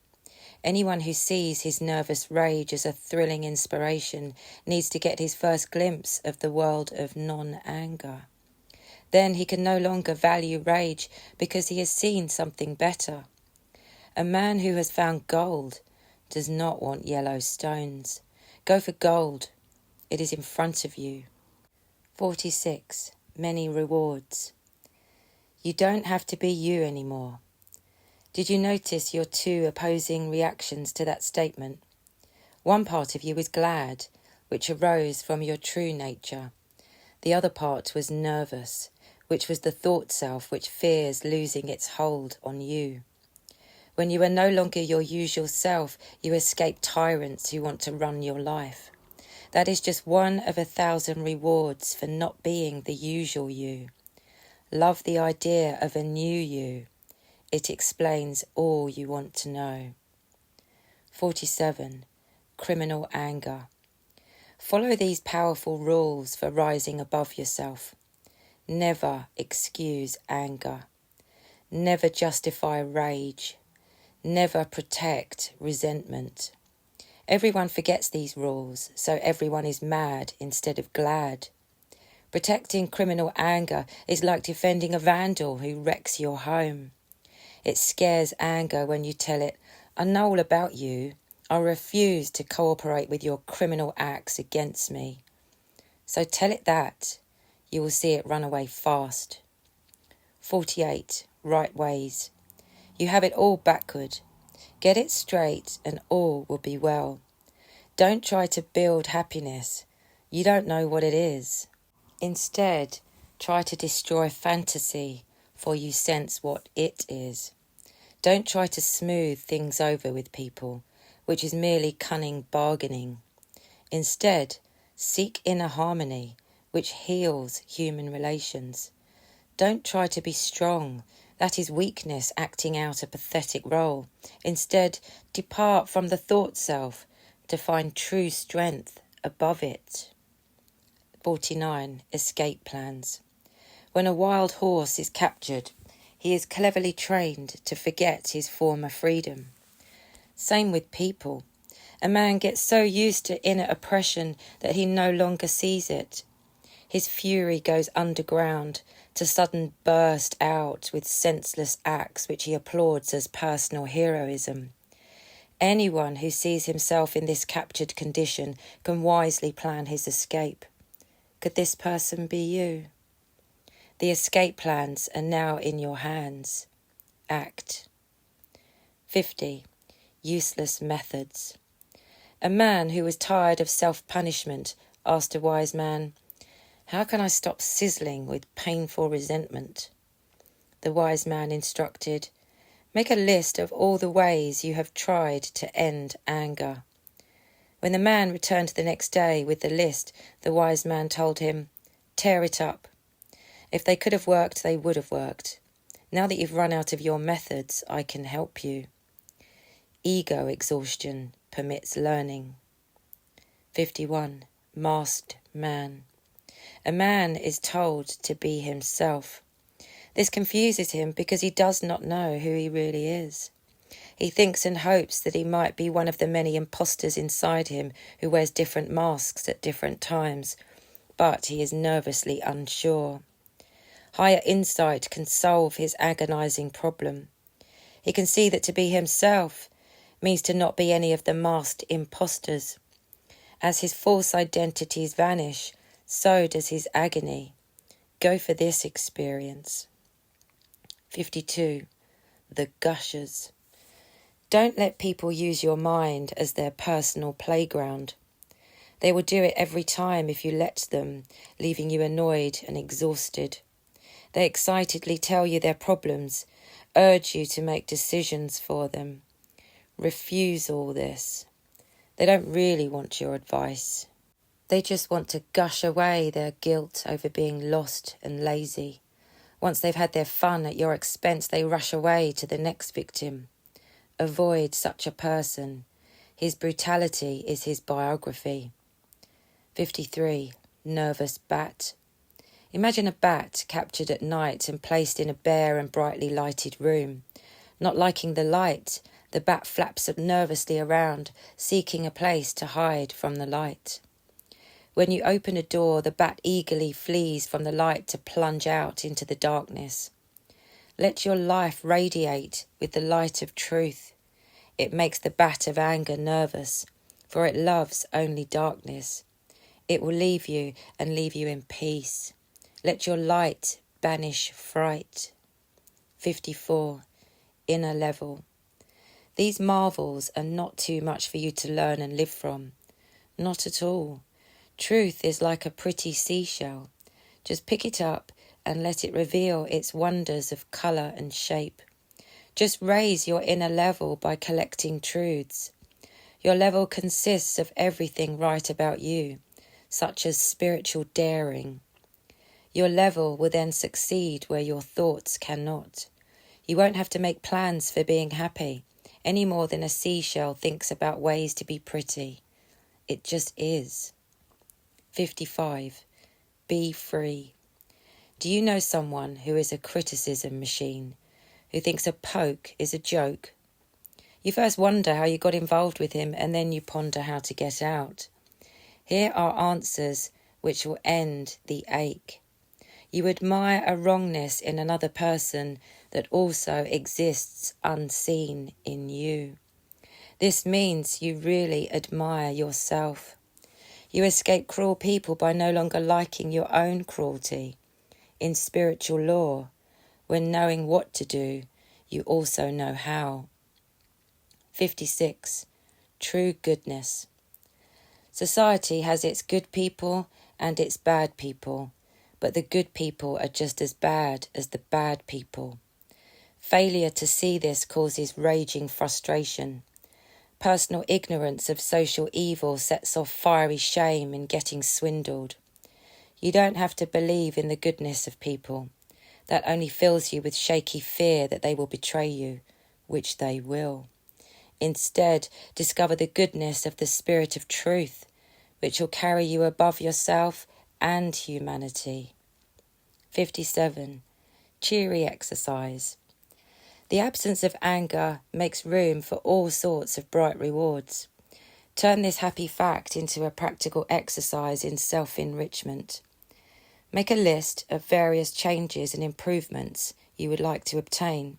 Anyone who sees his nervous rage as a thrilling inspiration needs to get his first glimpse of the world of non-anger. Then he can no longer value rage because he has seen something better. A man who has found gold does not want yellow stones. Go for gold. It is in front of you. 46. Many rewards. You don't have to be you anymore. Did you notice your two opposing reactions to that statement? One part of you was glad, which arose from your true nature. The other part was nervous, which was the thought self which fears losing its hold on you. When you are no longer your usual self, you escape tyrants who want to run your life. That is just one of 1,000 rewards for not being the usual you. Love the idea of a new you. It explains all you want to know. 47. Criminal anger. Follow these powerful rules for rising above yourself. Never excuse anger. Never justify rage. Never protect resentment. Everyone forgets these rules, so everyone is mad instead of glad. Protecting criminal anger is like defending a vandal who wrecks your home. It scares anger when you tell it, I know all about you. I refuse to cooperate with your criminal acts against me. So tell it that. You will see it run away fast. 48. Right ways. You have it all backward. Get it straight and all will be well. Don't try to build happiness. You don't know what it is. Instead, try to destroy fantasy, for you sense what it is. Don't try to smooth things over with people, which is merely cunning bargaining. Instead, seek inner harmony, which heals human relations. Don't try to be strong. That is weakness acting out a pathetic role. Instead, depart from the thought self to find true strength above it. 49. Escape plans. When a wild horse is captured, he is cleverly trained to forget his former freedom. Same with people. A man gets so used to inner oppression that he no longer sees it. His fury goes underground to sudden burst out with senseless acts which he applauds as personal heroism. Anyone who sees himself in this captured condition can wisely plan his escape. Could this person be you? The escape plans are now in your hands. Act. 50. Useless methods. A man who was tired of self-punishment asked a wise man, "How can I stop sizzling with painful resentment?" The wise man instructed, "Make a list of all the ways you have tried to end anger." When the man returned the next day with the list, the wise man told him, "Tear it up. If they could have worked, they would have worked. Now that you've run out of your methods, I can help you." Ego exhaustion permits learning. 51. Masked man. A man is told to be himself. This confuses him because he does not know who he really is. He thinks and hopes that he might be one of the many impostors inside him who wears different masks at different times, but he is nervously unsure. Higher insight can solve his agonizing problem. He can see that to be himself means to not be any of the masked impostors. As his false identities vanish, so does his agony. Go for this experience. 52. The gushers. Don't let people use your mind as their personal playground. They will do it every time if you let them, leaving you annoyed and exhausted. They excitedly tell you their problems, urge you to make decisions for them. Refuse all this. They don't really want your advice. They just want to gush away their guilt over being lost and lazy. Once they've had their fun at your expense, they rush away to the next victim. Avoid such a person. His brutality is his biography. 53. Nervous bat. Imagine a bat captured at night and placed in a bare and brightly lighted room. Not liking the light, the bat flaps nervously around, seeking a place to hide from the light. When you open a door, the bat eagerly flees from the light to plunge out into the darkness. Let your life radiate with the light of truth. It makes the bat of anger nervous, for it loves only darkness. It will leave you and leave you in peace. Let your light banish fright. 54. Inner level. These marvels are not too much for you to learn and live from. Not at all. Truth is like a pretty seashell. Just pick it up and let it reveal its wonders of colour and shape. Just raise your inner level by collecting truths. Your level consists of everything right about you, such as spiritual daring. Your level will then succeed where your thoughts cannot. You won't have to make plans for being happy, any more than a seashell thinks about ways to be pretty. It just is. 55. Be free. Do you know someone who is a criticism machine, who thinks a poke is a joke? You first wonder how you got involved with him, and then you ponder how to get out. Here are answers which will end the ache. You admire a wrongness in another person that also exists unseen in you. This means you really admire yourself. You escape cruel people by no longer liking your own cruelty. In spiritual law, when knowing what to do, you also know how. 56. True goodness. Society has its good people and its bad people, but the good people are just as bad as the bad people. Failure to see this causes raging frustration. Personal ignorance of social evil sets off fiery shame in getting swindled. You don't have to believe in the goodness of people. That only fills you with shaky fear that they will betray you, which they will. Instead, discover the goodness of the spirit of truth, which will carry you above yourself and humanity. 57. Cheery exercise. The absence of anger makes room for all sorts of bright rewards. Turn this happy fact into a practical exercise in self-enrichment. Make a list of various changes and improvements you would like to obtain.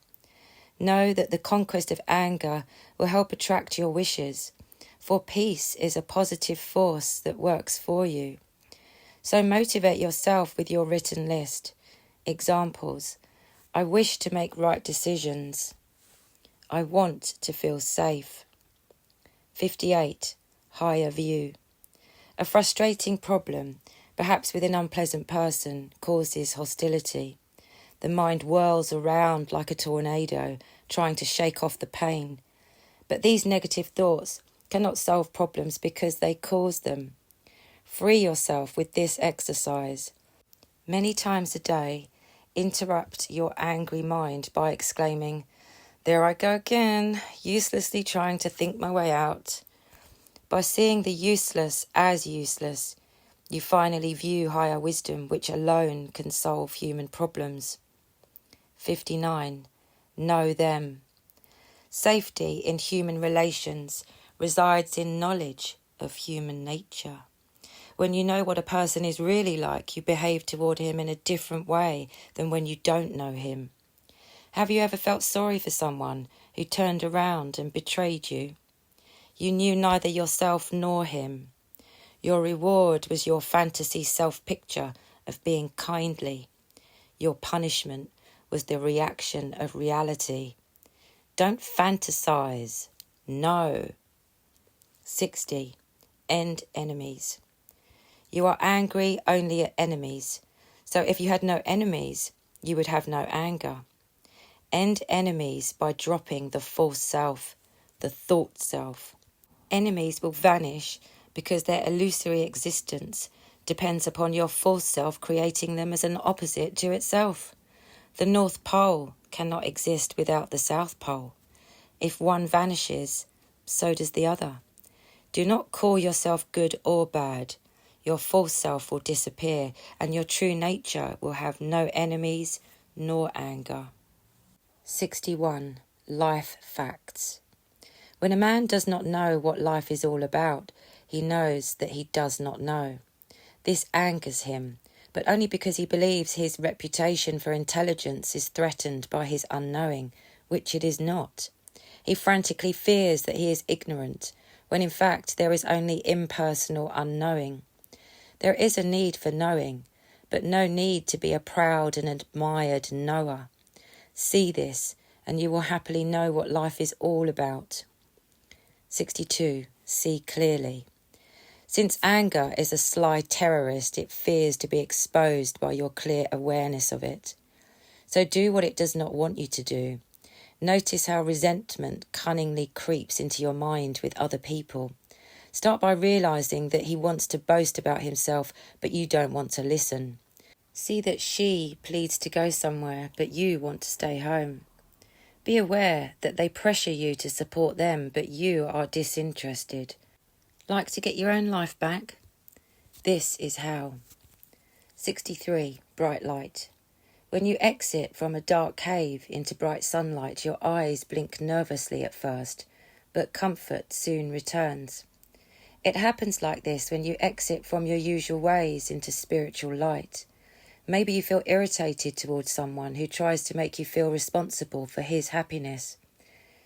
Know that the conquest of anger will help attract your wishes, for peace is a positive force that works for you. So motivate yourself with your written list. Examples: I wish to make right decisions. I want to feel safe. 58. Higher view. A frustrating problem, perhaps with an unpleasant person, causes hostility. The mind whirls around like a tornado, trying to shake off the pain. But these negative thoughts cannot solve problems because they cause them. Free yourself with this exercise. Many times a day, interrupt your angry mind by exclaiming, "There I go again, uselessly trying to think my way out." By seeing the useless as useless, you finally view higher wisdom, which alone can solve human problems. 59. Know them. Safety in human relations resides in knowledge of human nature. When you know what a person is really like, you behave toward him in a different way than when you don't know him. Have you ever felt sorry for someone who turned around and betrayed you? You knew neither yourself nor him. Your reward was your fantasy self-picture of being kindly. Your punishment was the reaction of reality. Don't fantasize. No. 60. End enemies. You are angry only at enemies. So if you had no enemies, you would have no anger. End enemies by dropping the false self, the thought self. Enemies will vanish because their illusory existence depends upon your false self creating them as an opposite to itself. The North Pole cannot exist without the South Pole. If one vanishes, so does the other. Do not call yourself good or bad. Your false self will disappear, and your true nature will have no enemies nor anger. 61. Life facts. When a man does not know what life is all about, he knows that he does not know. This angers him, but only because he believes his reputation for intelligence is threatened by his unknowing, which it is not. He frantically fears that he is ignorant, when in fact there is only impersonal unknowing. There is a need for knowing, but no need to be a proud and admired knower. See this, and you will happily know what life is all about. 62. See clearly. Since anger is a sly terrorist, it fears to be exposed by your clear awareness of it. So do what it does not want you to do. Notice how resentment cunningly creeps into your mind with other people. Start by realizing that he wants to boast about himself, but you don't want to listen. See that she pleads to go somewhere, but you want to stay home. Be aware that they pressure you to support them, but you are disinterested. Like to get your own life back? This is how. 63. Bright light. When you exit from a dark cave into bright sunlight, your eyes blink nervously at first, but comfort soon returns. It happens like this when you exit from your usual ways into spiritual light. Maybe you feel irritated towards someone who tries to make you feel responsible for his happiness.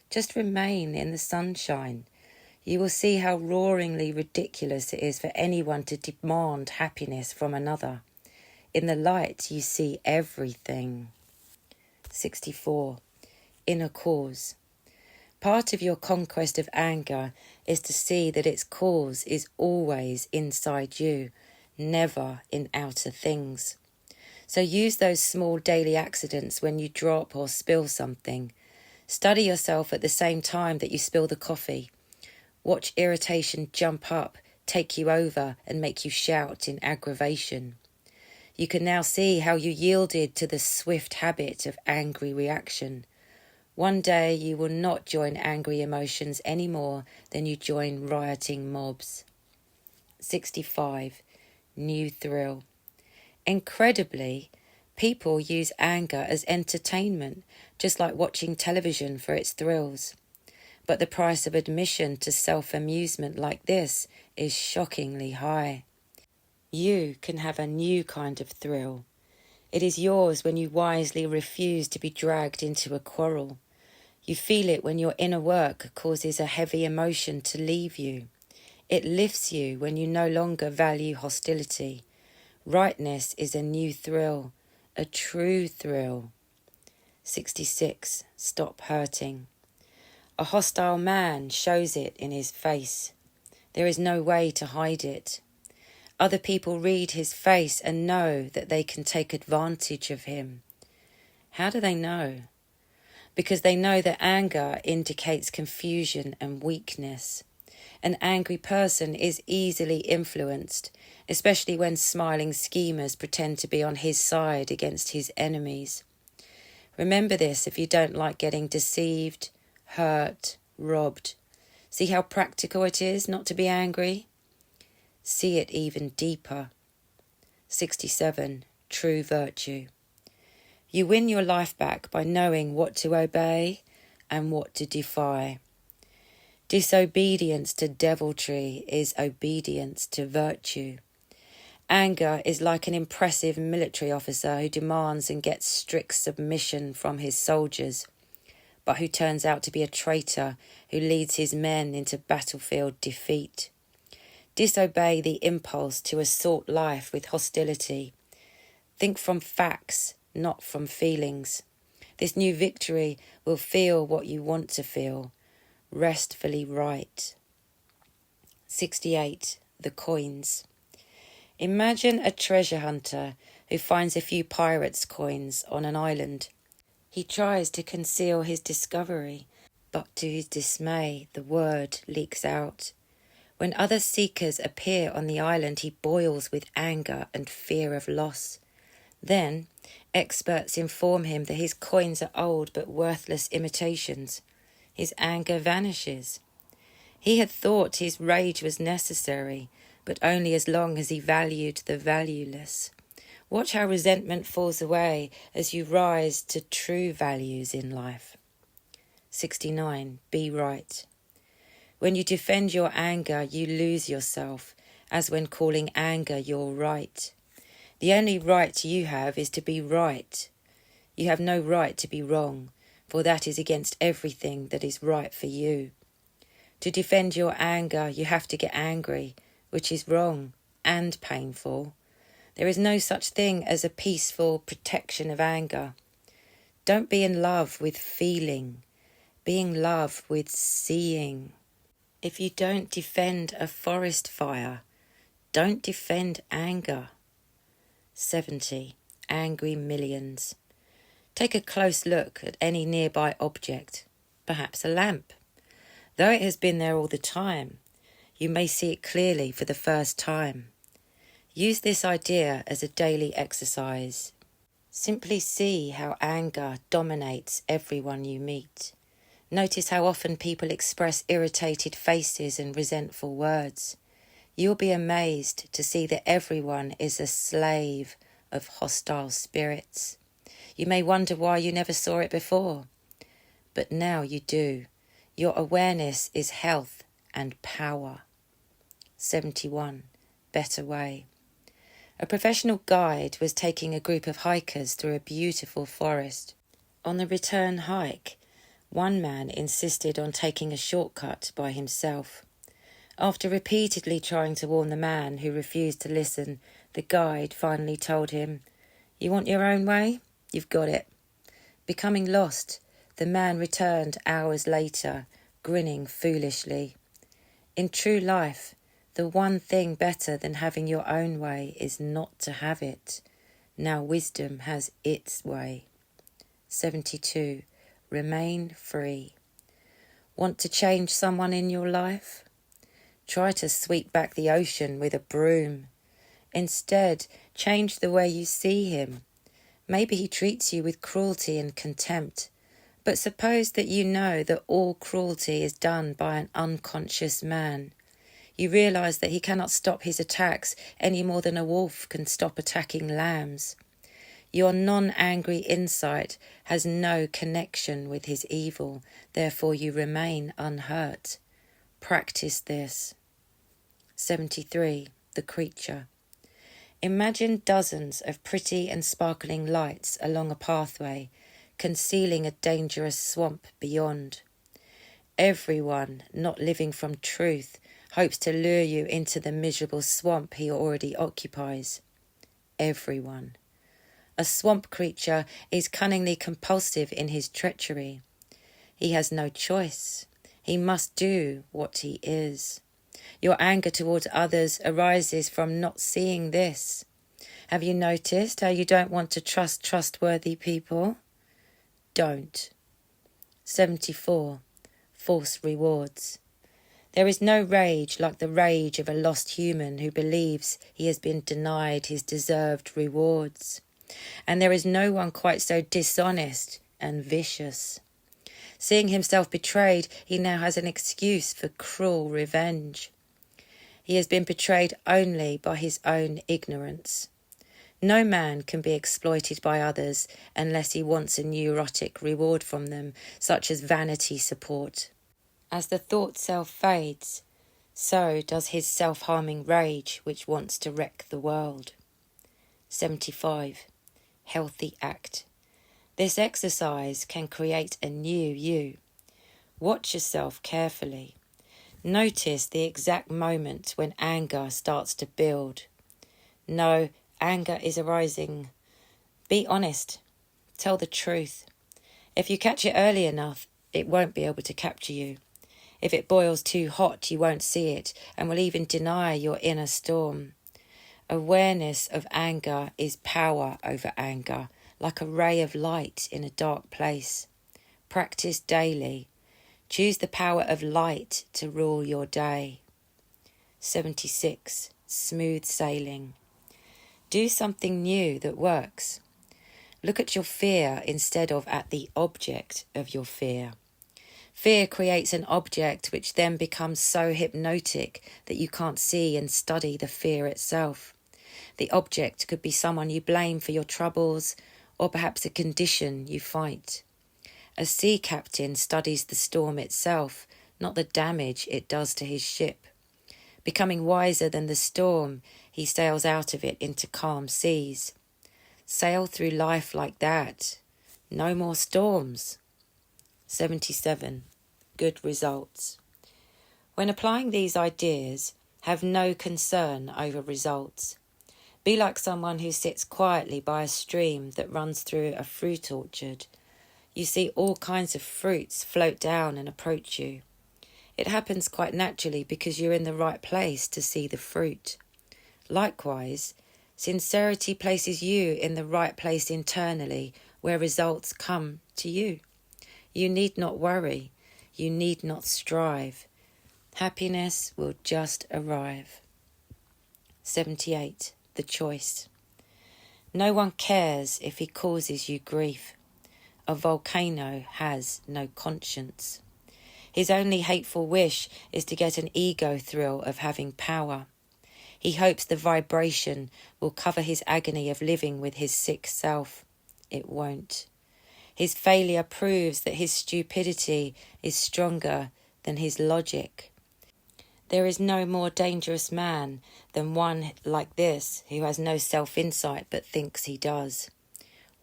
Just remain in the sunshine. You will see how roaringly ridiculous it is for anyone to demand happiness from another. In the light, you see everything. 64. Inner cause. Part of your conquest of anger is to see that its cause is always inside you, never in outer things. So use those small daily accidents when you drop or spill something. Study yourself at the same time that you spill the coffee. Watch irritation jump up, take you over, and make you shout in aggravation. You can now see how you yielded to the swift habit of angry reaction. One day you will not join angry emotions any more than you join rioting mobs. 65. New thrill. Incredibly, people use anger as entertainment, just like watching television for its thrills. But the price of admission to self-amusement like this is shockingly high. You can have a new kind of thrill. It is yours when you wisely refuse to be dragged into a quarrel. You feel it when your inner work causes a heavy emotion to leave you. It lifts you when you no longer value hostility. Rightness is a new thrill, a true thrill. 66. Stop hurting. A hostile man shows it in his face. There is no way to hide it. Other people read his face and know that they can take advantage of him. How do they know? Because they know that anger indicates confusion and weakness. An angry person is easily influenced, especially when smiling schemers pretend to be on his side against his enemies. Remember this if you don't like getting deceived, hurt, robbed. See how practical it is not to be angry? See it even deeper. 67. True virtue. You win your life back by knowing what to obey and what to defy. Disobedience to deviltry is obedience to virtue. Anger is like an impressive military officer who demands and gets strict submission from his soldiers, but who turns out to be a traitor who leads his men into battlefield defeat. Disobey the impulse to assault life with hostility. Think from facts, not from feelings. This new victory will feel what you want to feel. Restfully right. 68. The coins. Imagine a treasure hunter who finds a few pirates' coins on an island. He tries to conceal his discovery, but to his dismay, the word leaks out. When other seekers appear on the island, he boils with anger and fear of loss. Then, experts inform him that his coins are old but worthless imitations. His anger vanishes. He had thought his rage was necessary, but only as long as he valued the valueless. Watch how resentment falls away as you rise to true values in life. 69. Be right. When you defend your anger, you lose yourself, as when calling anger your right. The only right you have is to be right. You have no right to be wrong, for that is against everything that is right for you. To defend your anger, you have to get angry, which is wrong and painful. There is no such thing as a peaceful protection of anger. Don't be in love with feeling. Be in love with seeing. If you don't defend a forest fire, don't defend anger. 70. Angry millions. Take a close look at any nearby object, perhaps a lamp. Though it has been there all the time, you may see it clearly for the first time. Use this idea as a daily exercise. Simply see how anger dominates everyone you meet. Notice how often people express irritated faces and resentful words. You'll be amazed to see that everyone is a slave of hostile spirits. You may wonder why you never saw it before, but now you do. Your awareness is health and power. 71. Better way. A professional guide was taking a group of hikers through a beautiful forest. On the return hike, one man insisted on taking a shortcut by himself. After repeatedly trying to warn the man who refused to listen, the guide finally told him, "You want your own way? You've got it." Becoming lost, the man returned hours later, grinning foolishly. In true life, the one thing better than having your own way is not to have it. Now wisdom has its way. 72. Remain free. Want to change someone in your life? Try to sweep back the ocean with a broom. Instead, change the way you see him. Maybe he treats you with cruelty and contempt. But suppose that you know that all cruelty is done by an unconscious man. You realise that he cannot stop his attacks any more than a wolf can stop attacking lambs. Your non-angry insight has no connection with his evil, therefore you remain unhurt. Practice this. 73. The creature. Imagine dozens of pretty and sparkling lights along a pathway, concealing a dangerous swamp beyond. Everyone not living from truth hopes to lure you into the miserable swamp he already occupies. Everyone. A swamp creature is cunningly compulsive in his treachery. He has no choice. He must do what he is. Your anger towards others arises from not seeing this. Have you noticed how you don't want to trust trustworthy people? Don't. 74. False rewards. There is no rage like the rage of a lost human who believes he has been denied his deserved rewards. And there is no one quite so dishonest and vicious. Seeing himself betrayed, he now has an excuse for cruel revenge. He has been betrayed only by his own ignorance. No man can be exploited by others unless he wants a neurotic reward from them, such as vanity support. As the thought self fades, so does his self-harming rage which wants to wreck the world. 75. Healthy act. This exercise can create a new you. Watch yourself carefully. Notice the exact moment when anger starts to build. No, anger is arising. Be honest. Tell the truth. If you catch it early enough, it won't be able to capture you. If it boils too hot, you won't see it and will even deny your inner storm. Awareness of anger is power over anger, like a ray of light in a dark place. Practice daily. Choose the power of light to rule your day. 76. Smooth sailing. Do something new that works. Look at your fear instead of at the object of your fear. Fear creates an object which then becomes so hypnotic that you can't see and study the fear itself. The object could be someone you blame for your troubles, or perhaps a condition you fight. A sea captain studies the storm itself, not the damage it does to his ship. Becoming wiser than the storm, he sails out of it into calm seas. Sail through life like that. No more storms. 77. Good results. When applying these ideas, have no concern over results. Be like someone who sits quietly by a stream that runs through a fruit orchard. You see all kinds of fruits float down and approach you. It happens quite naturally because you're in the right place to see the fruit. Likewise, sincerity places you in the right place internally where results come to you. You need not worry. You need not strive. Happiness will just arrive. 78. The choice. No one cares if he causes you grief. A volcano has no conscience. His only hateful wish is to get an ego thrill of having power. He hopes the vibration will cover his agony of living with his sick self. It won't. His failure proves that his stupidity is stronger than his logic. There is no more dangerous man than one like this who has no self-insight but thinks he does.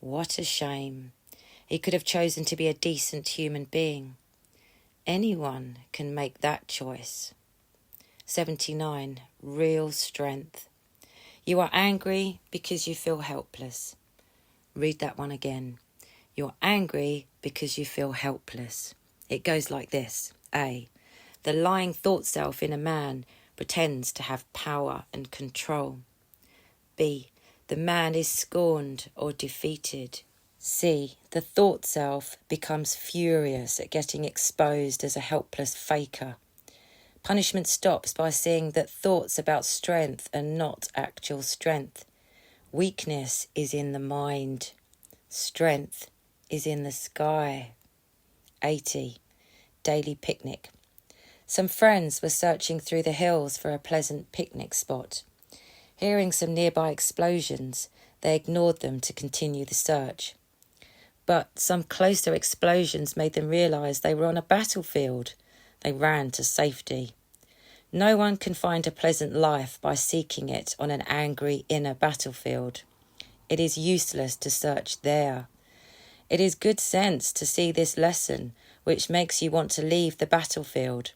What a shame. He could have chosen to be a decent human being. Anyone can make that choice. 79. Real strength. You are angry because you feel helpless. Read that one again. You're angry because you feel helpless. It goes like this. A. The lying thought self in a man pretends to have power and control. B. The man is scorned or defeated. C. The thought self becomes furious at getting exposed as a helpless faker. Punishment stops by seeing that thoughts about strength are not actual strength. Weakness is in the mind. Strength is in the sky. 80. Daily picnic. Some friends were searching through the hills for a pleasant picnic spot. Hearing some nearby explosions, they ignored them to continue the search. But some closer explosions made them realise they were on a battlefield. They ran to safety. No one can find a pleasant life by seeking it on an angry inner battlefield. It is useless to search there. It is good sense to see this lesson, which makes you want to leave the battlefield.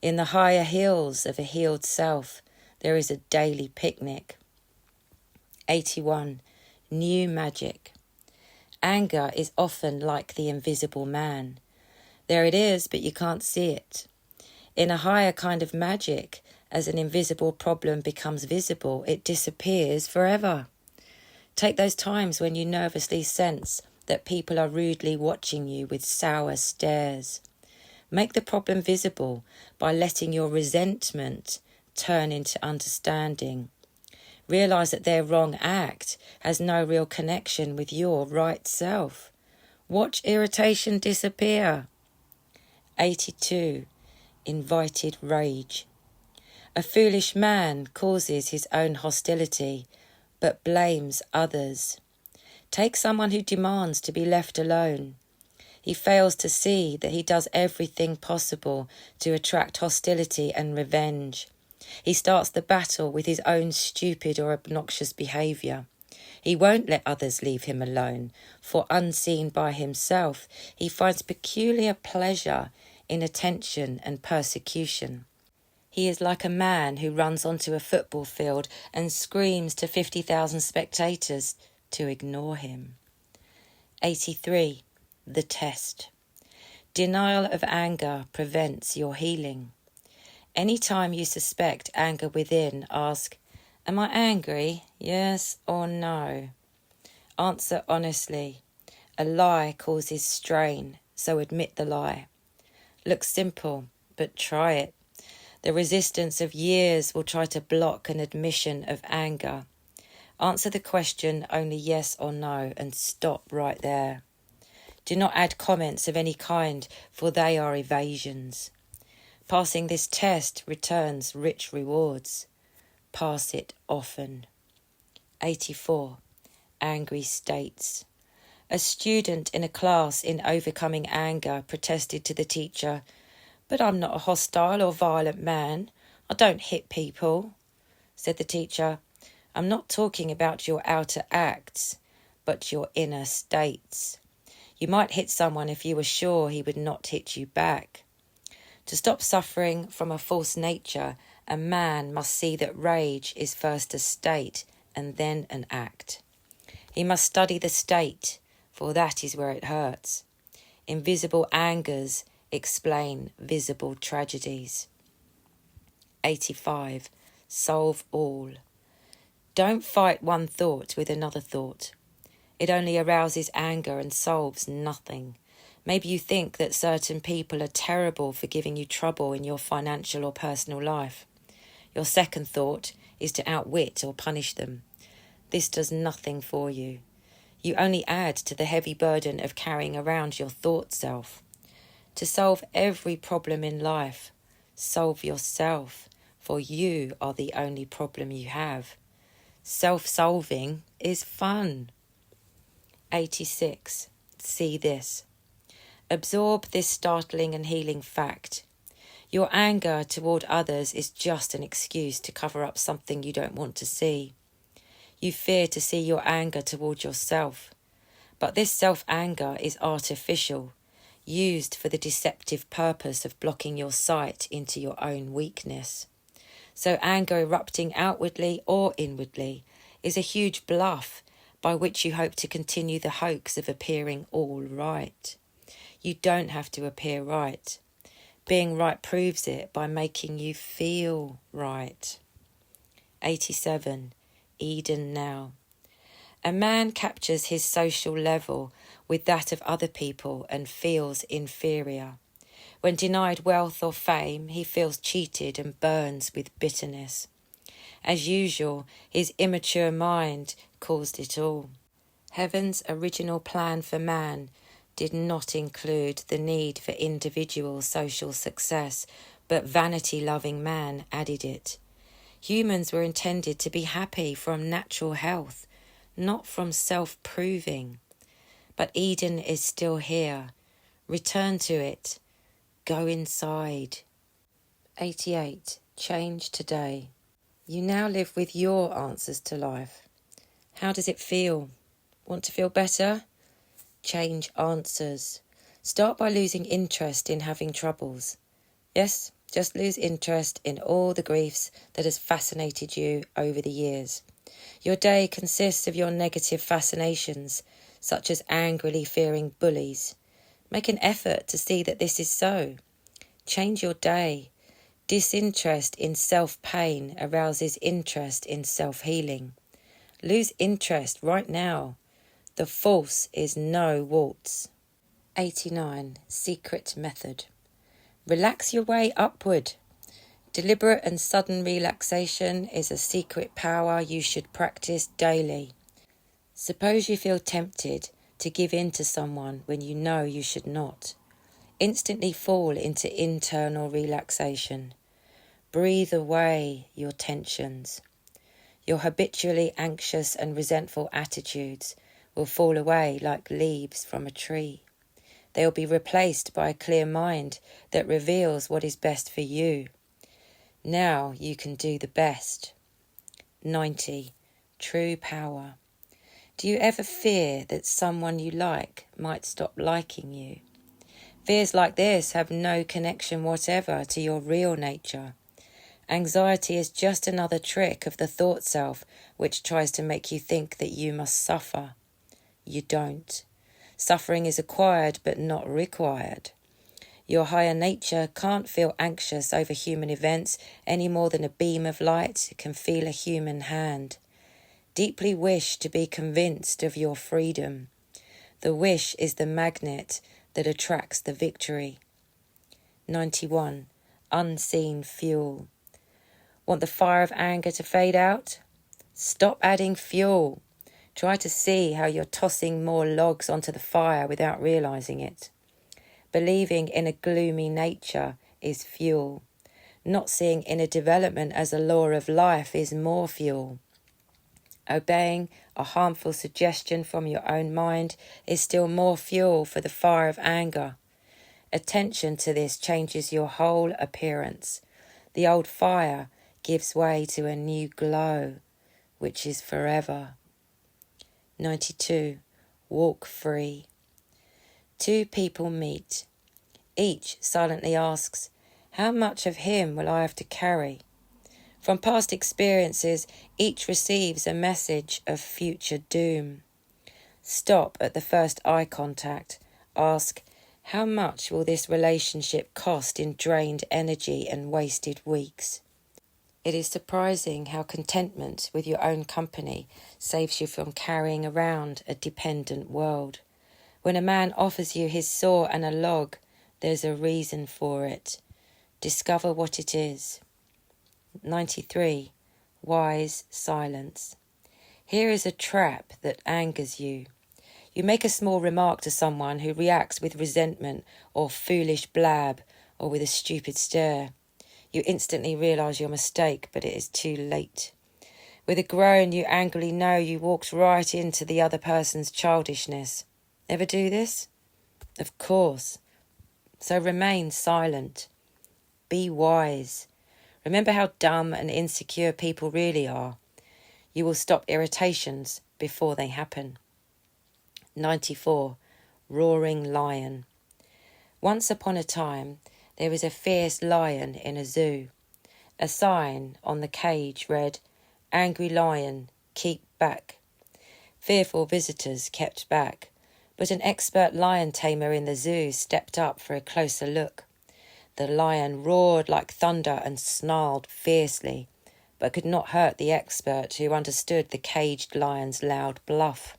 In the higher hills of a healed self, there is a daily picnic. 81. New magic. Anger is often like the invisible man. There it is, but you can't see it. In a higher kind of magic, as an invisible problem becomes visible, it disappears forever. Take those times when you nervously sense that people are rudely watching you with sour stares. Make the problem visible by letting your resentment turn into understanding. Realise that their wrong act has no real connection with your right self. Watch irritation disappear. 82. Invited rage. A foolish man causes his own hostility, but blames others. Take someone who demands to be left alone. He fails to see that he does everything possible to attract hostility and revenge. He starts the battle with his own stupid or obnoxious behaviour. He won't let others leave him alone, for unseen by himself, he finds peculiar pleasure in attention and persecution. He is like a man who runs onto a football field and screams to 50,000 spectators to ignore him. 83. The test. Denial of anger prevents your healing. Any time you suspect anger within, ask, "Am I angry? Yes or no?" Answer honestly. A lie causes strain, so admit the lie. Looks simple, but try it. The resistance of years will try to block an admission of anger. Answer the question only yes or no and stop right there. Do not add comments of any kind, for they are evasions. Passing this test returns rich rewards. Pass it often. 84. Angry states. A student in a class in overcoming anger protested to the teacher, "But I'm not a hostile or violent man. I don't hit people." Said the teacher, "I'm not talking about your outer acts, but your inner states. You might hit someone if you were sure he would not hit you back. To stop suffering from a false nature, a man must see that rage is first a state and then an act. He must study the state, for that is where it hurts. Invisible angers explain visible tragedies." 85. Solve all. Don't fight one thought with another thought. It only arouses anger and solves nothing. Maybe you think that certain people are terrible for giving you trouble in your financial or personal life. Your second thought is to outwit or punish them. This does nothing for you. You only add to the heavy burden of carrying around your thought self. To solve every problem in life, solve yourself, for you are the only problem you have. Self-solving is fun. 86. See this. Absorb this startling and healing fact. Your anger toward others is just an excuse to cover up something you don't want to see. You fear to see your anger toward yourself. But this self-anger is artificial, used for the deceptive purpose of blocking your sight into your own weakness. So anger erupting outwardly or inwardly is a huge bluff by which you hope to continue the hoax of appearing all right. You don't have to appear right. Being right proves it by making you feel right. 87. Eden now. A man captures his social level with that of other people and feels inferior. When denied wealth or fame, he feels cheated and burns with bitterness. As usual, his immature mind caused it all. Heaven's original plan for man did not include the need for individual social success, but vanity-loving man added it. Humans were intended to be happy from natural health, not from self-proving. But Eden is still here. Return to it. Go inside. 88. Change today. You now live with your answers to life. How does it feel? Want to feel better? Change answers. Start by losing interest in having troubles. Yes, just lose interest in all the griefs that has fascinated you over the years. Your day consists of your negative fascinations, such as angrily fearing bullies. Make an effort to see that this is so. Change your day. Disinterest in self-pain arouses interest in self-healing. Lose interest right now. The false is no waltz. 89. Secret method. Relax your way upward. Deliberate and sudden relaxation is a secret power you should practice daily. Suppose you feel tempted to give in to someone when you know you should not. Instantly fall into internal relaxation. Breathe away your tensions. Your habitually anxious and resentful attitudes will fall away like leaves from a tree. They will be replaced by a clear mind that reveals what is best for you. Now you can do the best. 90. True power. Do you ever fear that someone you like might stop liking you? Fears like this have no connection whatever to your real nature. Anxiety is just another trick of the thought self which tries to make you think that you must suffer. You don't. Suffering is acquired but not required. Your higher nature can't feel anxious over human events any more than a beam of light can feel a human hand. Deeply wish to be convinced of your freedom. The wish is the magnet that attracts the victory. 91. Unseen fuel. Want the fire of anger to fade out? Stop adding fuel. Try to see how you're tossing more logs onto the fire without realizing it. Believing in a gloomy nature is fuel. Not seeing inner development as a law of life is more fuel. Obeying a harmful suggestion from your own mind is still more fuel for the fire of anger. Attention to this changes your whole appearance. The old fire gives way to a new glow, which is forever. 92. Walk free. Two people meet. Each silently asks, how much of him will I have to carry? From past experiences, each receives a message of future doom. Stop at the first eye contact. Ask, how much will this relationship cost in drained energy and wasted weeks? It is surprising how contentment with your own company saves you from carrying around a dependent world. When a man offers you his saw and a log, there's a reason for it. Discover what it is. 93. Wise silence. Here is a trap that angers you. You make a small remark to someone who reacts with resentment or foolish blab or with a stupid stare. You instantly realise your mistake, but it is too late. With a groan, you angrily know you walked right into the other person's childishness. Ever do this? Of course. So remain silent. Be wise. Remember how dumb and insecure people really are. You will stop irritations before they happen. 94. Roaring lion. Once upon a time, there was a fierce lion in a zoo. A sign on the cage read, "Angry lion, keep back." Fearful visitors kept back, but an expert lion tamer in the zoo stepped up for a closer look. The lion roared like thunder and snarled fiercely, but could not hurt the expert who understood the caged lion's loud bluff.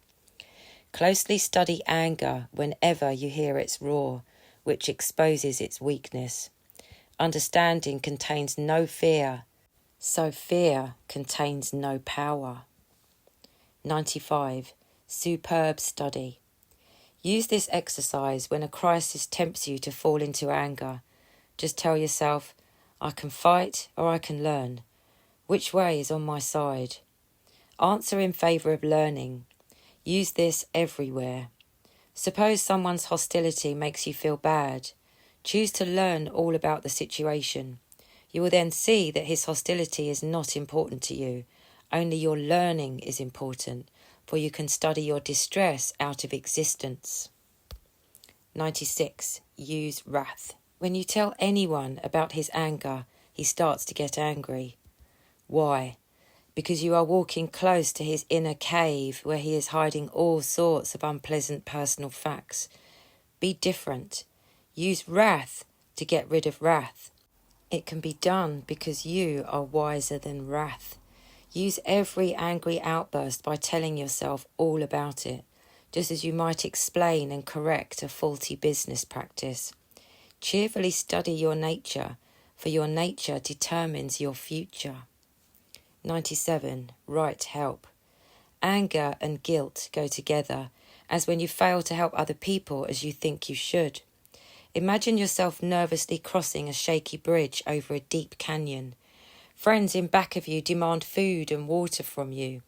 Closely study anger whenever you hear its roar. which exposes its weakness. Understanding contains no fear, so fear contains no power. 95. Superb study. Use this exercise when a crisis tempts you to fall into anger. Just tell yourself, I can fight or I can learn. Which way is on my side? Answer in favour of learning. Use this everywhere. Suppose someone's hostility makes you feel bad. Choose to learn all about the situation. You will then see that his hostility is not important to you. Only your learning is important, for you can study your distress out of existence. 96. Use wrath. When you tell anyone about his anger, he starts to get angry. Why? Because you are walking close to his inner cave where he is hiding all sorts of unpleasant personal facts. Be different. Use wrath to get rid of wrath. It can be done because you are wiser than wrath. Use every angry outburst by telling yourself all about it, just as you might explain and correct a faulty business practice. Cheerfully study your nature, for your nature determines your future. 97. Right help. Anger and guilt go together, as when you fail to help other people as you think you should. Imagine yourself nervously crossing a shaky bridge over a deep canyon. Friends in back of you demand food and water from you.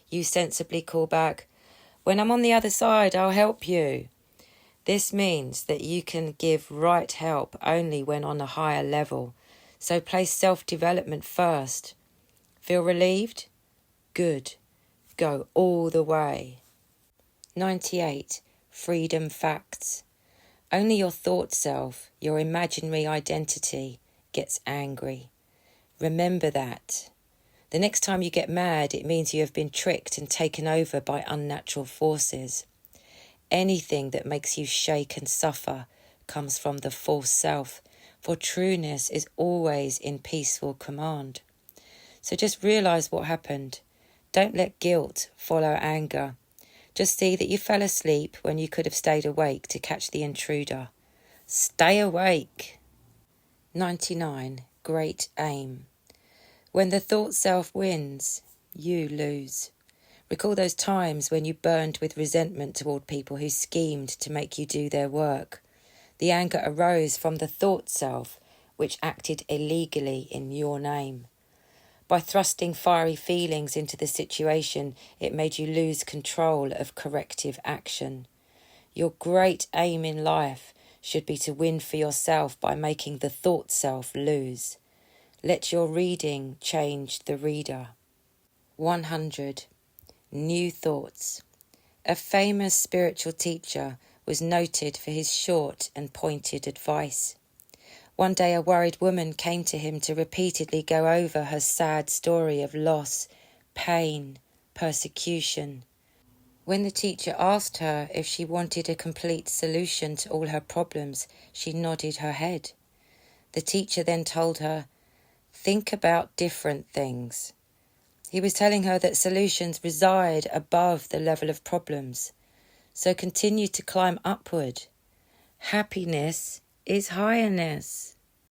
You sensibly call back, when I'm on the other side, I'll help you. This means that you can give right help only when on a higher level, so place self-development first. Feel relieved? Good. Go all the way. 98. Freedom facts. Only your thought self, your imaginary identity, gets angry. Remember that. The next time you get mad, it means you have been tricked and taken over by unnatural forces. Anything that makes you shake and suffer comes from the false self, for trueness is always in peaceful command. So just realise what happened. Don't let guilt follow anger. Just see that you fell asleep when you could have stayed awake to catch the intruder. Stay awake. 99. Great aim. When the thought self wins, you lose. Recall those times when you burned with resentment toward people who schemed to make you do their work. The anger arose from the thought self, which acted illegally in your name. By thrusting fiery feelings into the situation, it made you lose control of corrective action. Your great aim in life should be to win for yourself by making the thought self lose. Let your reading change the reader. 100. New thoughts. A famous spiritual teacher was noted for his short and pointed advice. One day a worried woman came to him to repeatedly go over her sad story of loss, pain, persecution. When the teacher asked her if she wanted a complete solution to all her problems, she nodded her head. The teacher then told her, think about different things. He was telling her that solutions reside above the level of problems, so continue to climb upward. Happiness is highness.